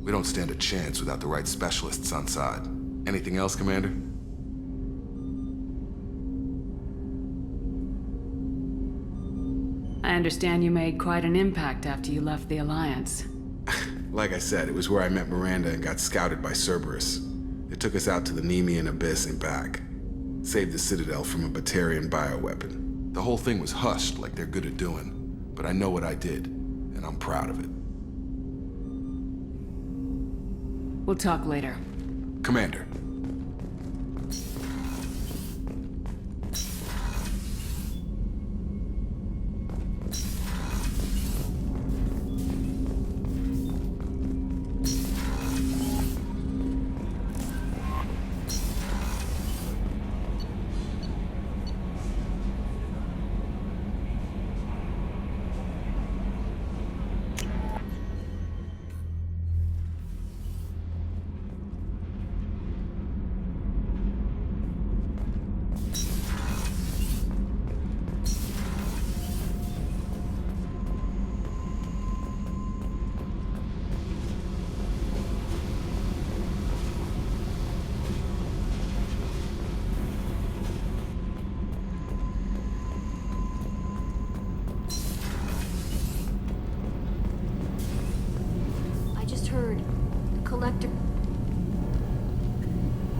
We don't stand a chance without the right specialists on side. Anything else, Commander? I understand you made quite an impact after you left the Alliance. Like I said, it was where I met Miranda and got scouted by Cerberus. It took us out to the Nemean Abyss and back. Saved the Citadel from a Batarian bioweapon. The whole thing was hushed like they're good at doing. But I know what I did, and I'm proud of it. We'll talk later. Commander.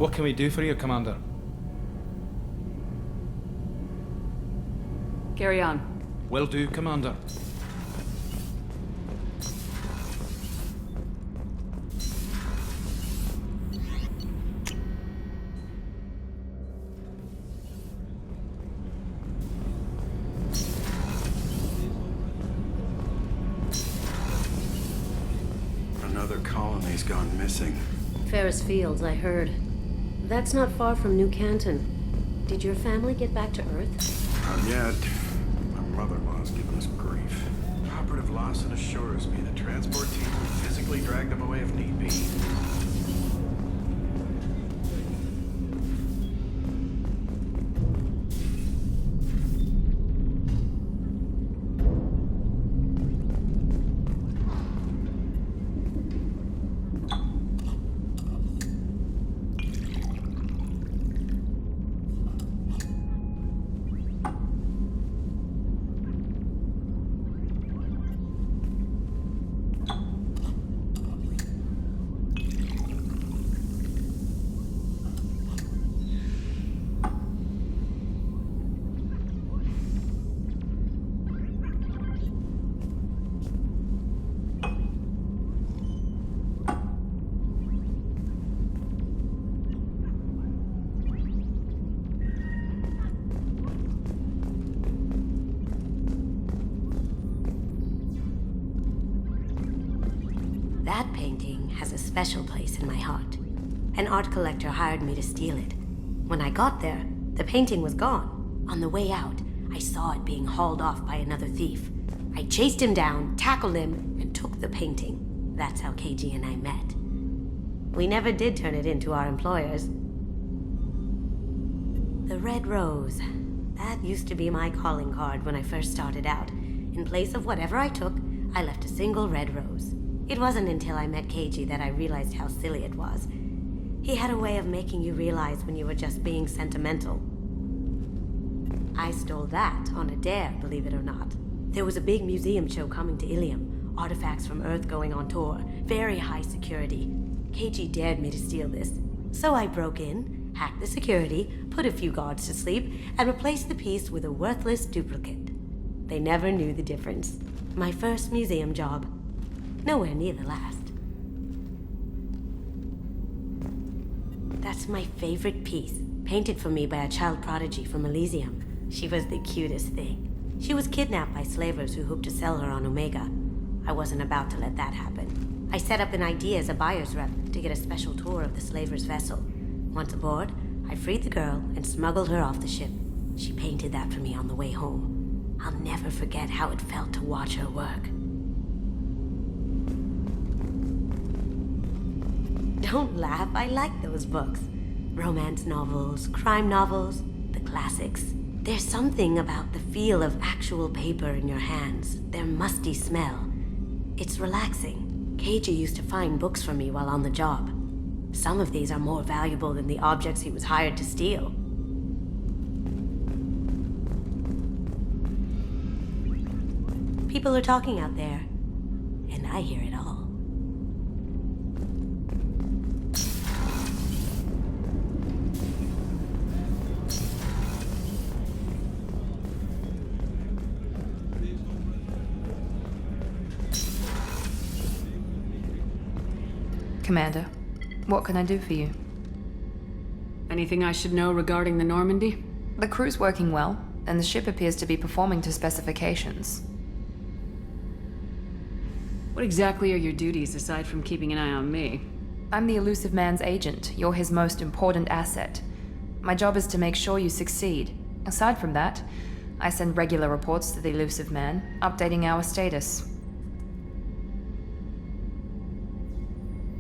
What can we do for you, Commander? Carry on. Will do, Commander. Another colony's gone missing. Ferris Fields, I heard. That's not far from New Canton. Did your family get back to Earth? Not yet. My mother-in-law's giving us grief. Operative Lawson assures me the transport team will physically drag them away if need be. That painting has a special place in my heart. An art collector hired me to steal it. When I got there, the painting was gone. On the way out, I saw it being hauled off by another thief. I chased him down, tackled him, and took the painting. That's how KG and I met. We never did turn it into our employers. The Red Rose. That used to be my calling card when I first started out. In place of whatever I took, I left a single red rose. It wasn't until I met KG that I realized how silly it was. He had a way of making you realize when you were just being sentimental. I stole that on a dare, believe it or not. There was a big museum show coming to Ilium. Artifacts from Earth going on tour. Very high security. KG dared me to steal this. So I broke in, hacked the security, put a few guards to sleep, and replaced the piece with a worthless duplicate. They never knew the difference. My first museum job. Nowhere near the last. That's my favorite piece, painted for me by a child prodigy from Elysium. She was the cutest thing. She was kidnapped by slavers who hoped to sell her on Omega. I wasn't about to let that happen. I set up an idea as a buyer's rep to get a special tour of the slaver's vessel. Once aboard, I freed the girl and smuggled her off the ship. She painted that for me on the way home. I'll never forget how it felt to watch her work. Don't laugh, I like those books. Romance novels, crime novels, the classics. There's something about the feel of actual paper in your hands, their musty smell. It's relaxing. KG used to find books for me while on the job. Some of these are more valuable than the objects he was hired to steal. People are talking out there, and I hear it all. Commander, what can I do for you? Anything I should know regarding the Normandy? The crew's working well, and the ship appears to be performing to specifications. What exactly are your duties aside from keeping an eye on me? I'm the Elusive Man's agent. You're his most important asset. My job is to make sure you succeed. Aside from that, I send regular reports to the Elusive Man, updating our status.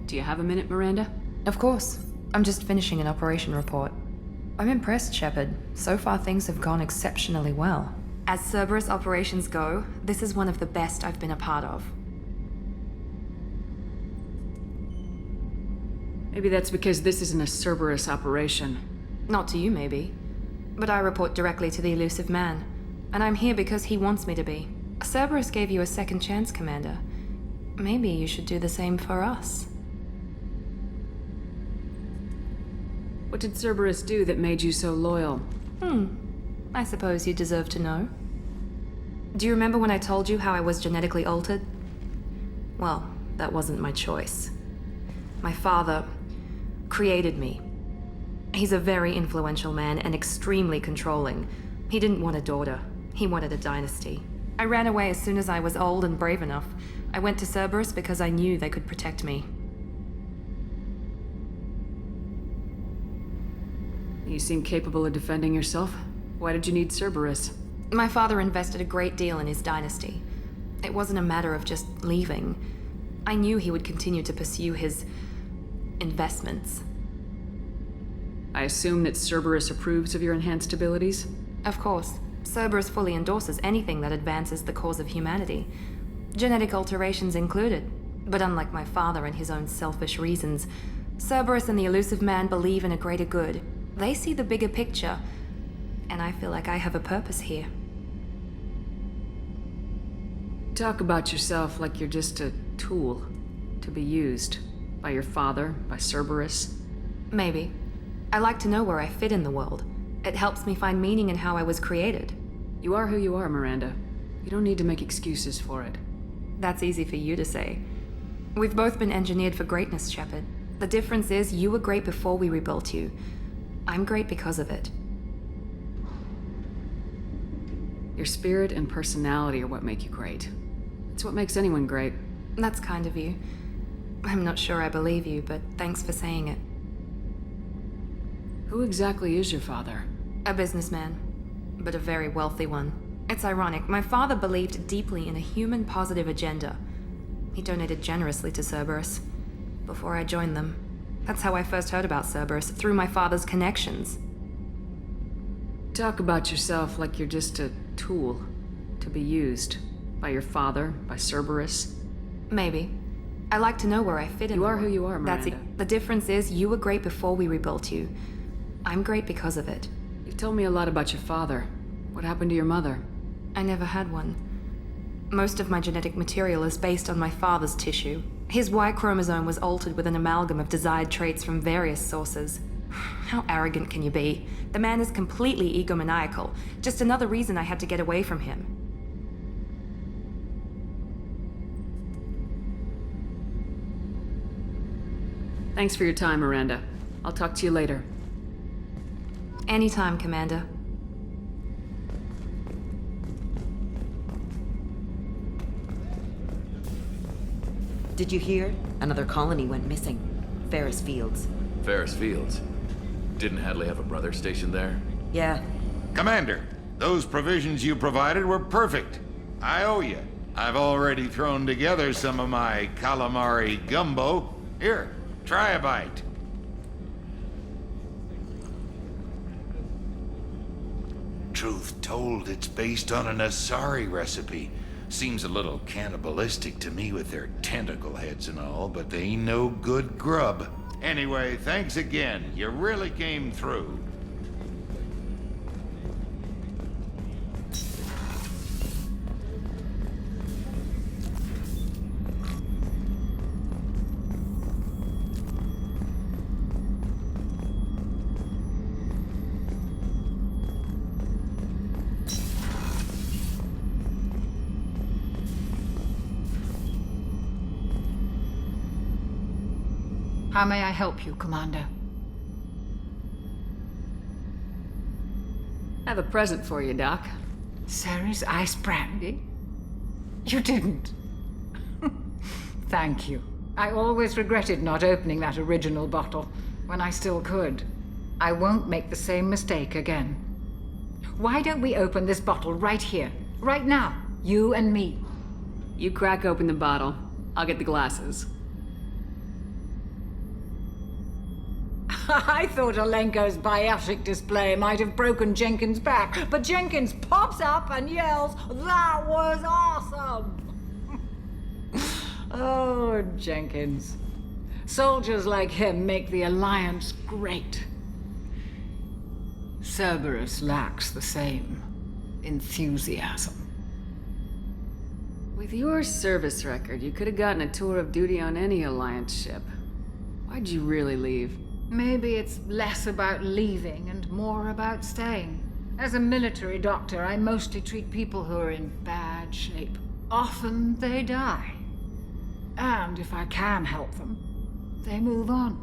Do you have a minute, Miranda? Of course. I'm just finishing an operation report. I'm impressed, Shepard. So far things have gone exceptionally well. As Cerberus operations go, this is one of the best I've been a part of. Maybe that's because this isn't a Cerberus operation. Not to you, maybe. But I report directly to the Elusive Man. And I'm here because he wants me to be. Cerberus gave you a second chance, Commander. Maybe you should do the same for us. What did Cerberus do that made you so loyal? I suppose you deserve to know. Do you remember when I told you how I was genetically altered? Well, that wasn't my choice. My father created me. He's a very influential man and extremely controlling. He didn't want a daughter. He wanted a dynasty. I ran away as soon as I was old and brave enough. I went to Cerberus because I knew they could protect me. You seem capable of defending yourself. Why did you need Cerberus? My father invested a great deal in his dynasty. It wasn't a matter of just leaving. I knew he would continue to pursue his investments. I assume that Cerberus approves of your enhanced abilities? Of course. Cerberus fully endorses anything that advances the cause of humanity. Genetic alterations included. But unlike my father and his own selfish reasons, Cerberus and the Elusive Man believe in a greater good. They see the bigger picture, and I feel like I have a purpose here. Talk about yourself like you're just a tool to be used by your father, by Cerberus. Maybe. I like to know where I fit in the world. It helps me find meaning in how I was created. You are who you are, Miranda. You don't need to make excuses for it. That's easy for you to say. We've both been engineered for greatness, Shepard. The difference is you were great before we rebuilt you. I'm great because of it. Your spirit and personality are what make you great. It's what makes anyone great. That's kind of you. I'm not sure I believe you, but thanks for saying it. Who exactly is your father? A businessman, but a very wealthy one. It's ironic. My father believed deeply in a human-positive agenda. He donated generously to Cerberus before I joined them. That's how I first heard about Cerberus, through my father's connections. Talk about yourself like you're just a tool to be used by your father, by Cerberus. Maybe. I like to know where I fit in. You are who you are, Miranda. That's it. The difference is you were great before we rebuilt you. I'm great because of it. You've told me a lot about your father. What happened to your mother? I never had one. Most of my genetic material is based on my father's tissue. His Y chromosome was altered with an amalgam of desired traits from various sources. How arrogant can you be? The man is completely egomaniacal. Just another reason I had to get away from him. Thanks for your time, Miranda. I'll talk to you later. Anytime, Commander. Did you hear? Another colony went missing. Ferris Fields. Ferris Fields? Didn't Hadley have a brother stationed there? Yeah. Commander, those provisions you provided were perfect. I owe you. I've already thrown together some of my calamari gumbo. Here, try a bite. Truth told, it's based on an Asari recipe. Seems a little cannibalistic to me with their tentacle heads and all, but they ain't no good grub. Anyway, thanks again. You really came through. How may I help you, Commander? I have a present for you, Doc. Ceres ice brandy? You didn't. Thank you. I always regretted not opening that original bottle when I still could. I won't make the same mistake again. Why don't we open this bottle right here, right now, you and me? You crack open the bottle. I'll get the glasses. I thought Alenko's biotic display might have broken Jenkins' back, but Jenkins pops up and yells, "That was awesome!" Oh, Jenkins. Soldiers like him make the Alliance great. Cerberus lacks the same enthusiasm. With your service record, you could have gotten a tour of duty on any Alliance ship. Why'd you really leave? Maybe it's less about leaving and more about staying. As a military doctor, I mostly treat people who are in bad shape. Often they die. And if I can help them, they move on.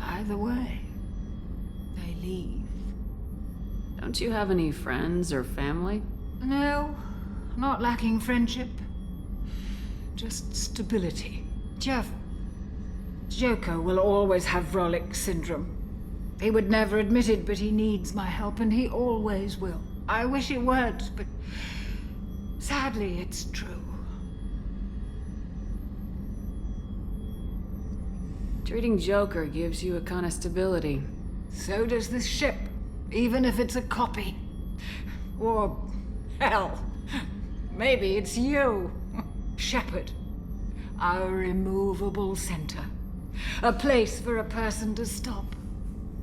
Either way, they leave. Don't you have any friends or family? No, not lacking friendship. Just stability. Jeff, Joker will always have Vrolic syndrome. He would never admit it, but he needs my help, and he always will. I wish it weren't, but sadly, it's true. Treating Joker gives you a kind of stability. So does this ship, even if it's a copy. Or, hell, maybe it's you, Shepard. Our immovable center. A place for a person to stop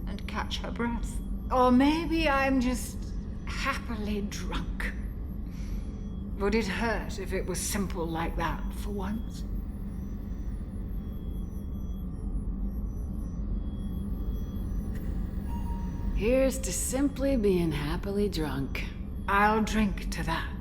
and catch her breath. Or maybe I'm just happily drunk. Would it hurt if it was simple like that for once? Here's to simply being happily drunk. I'll drink to that.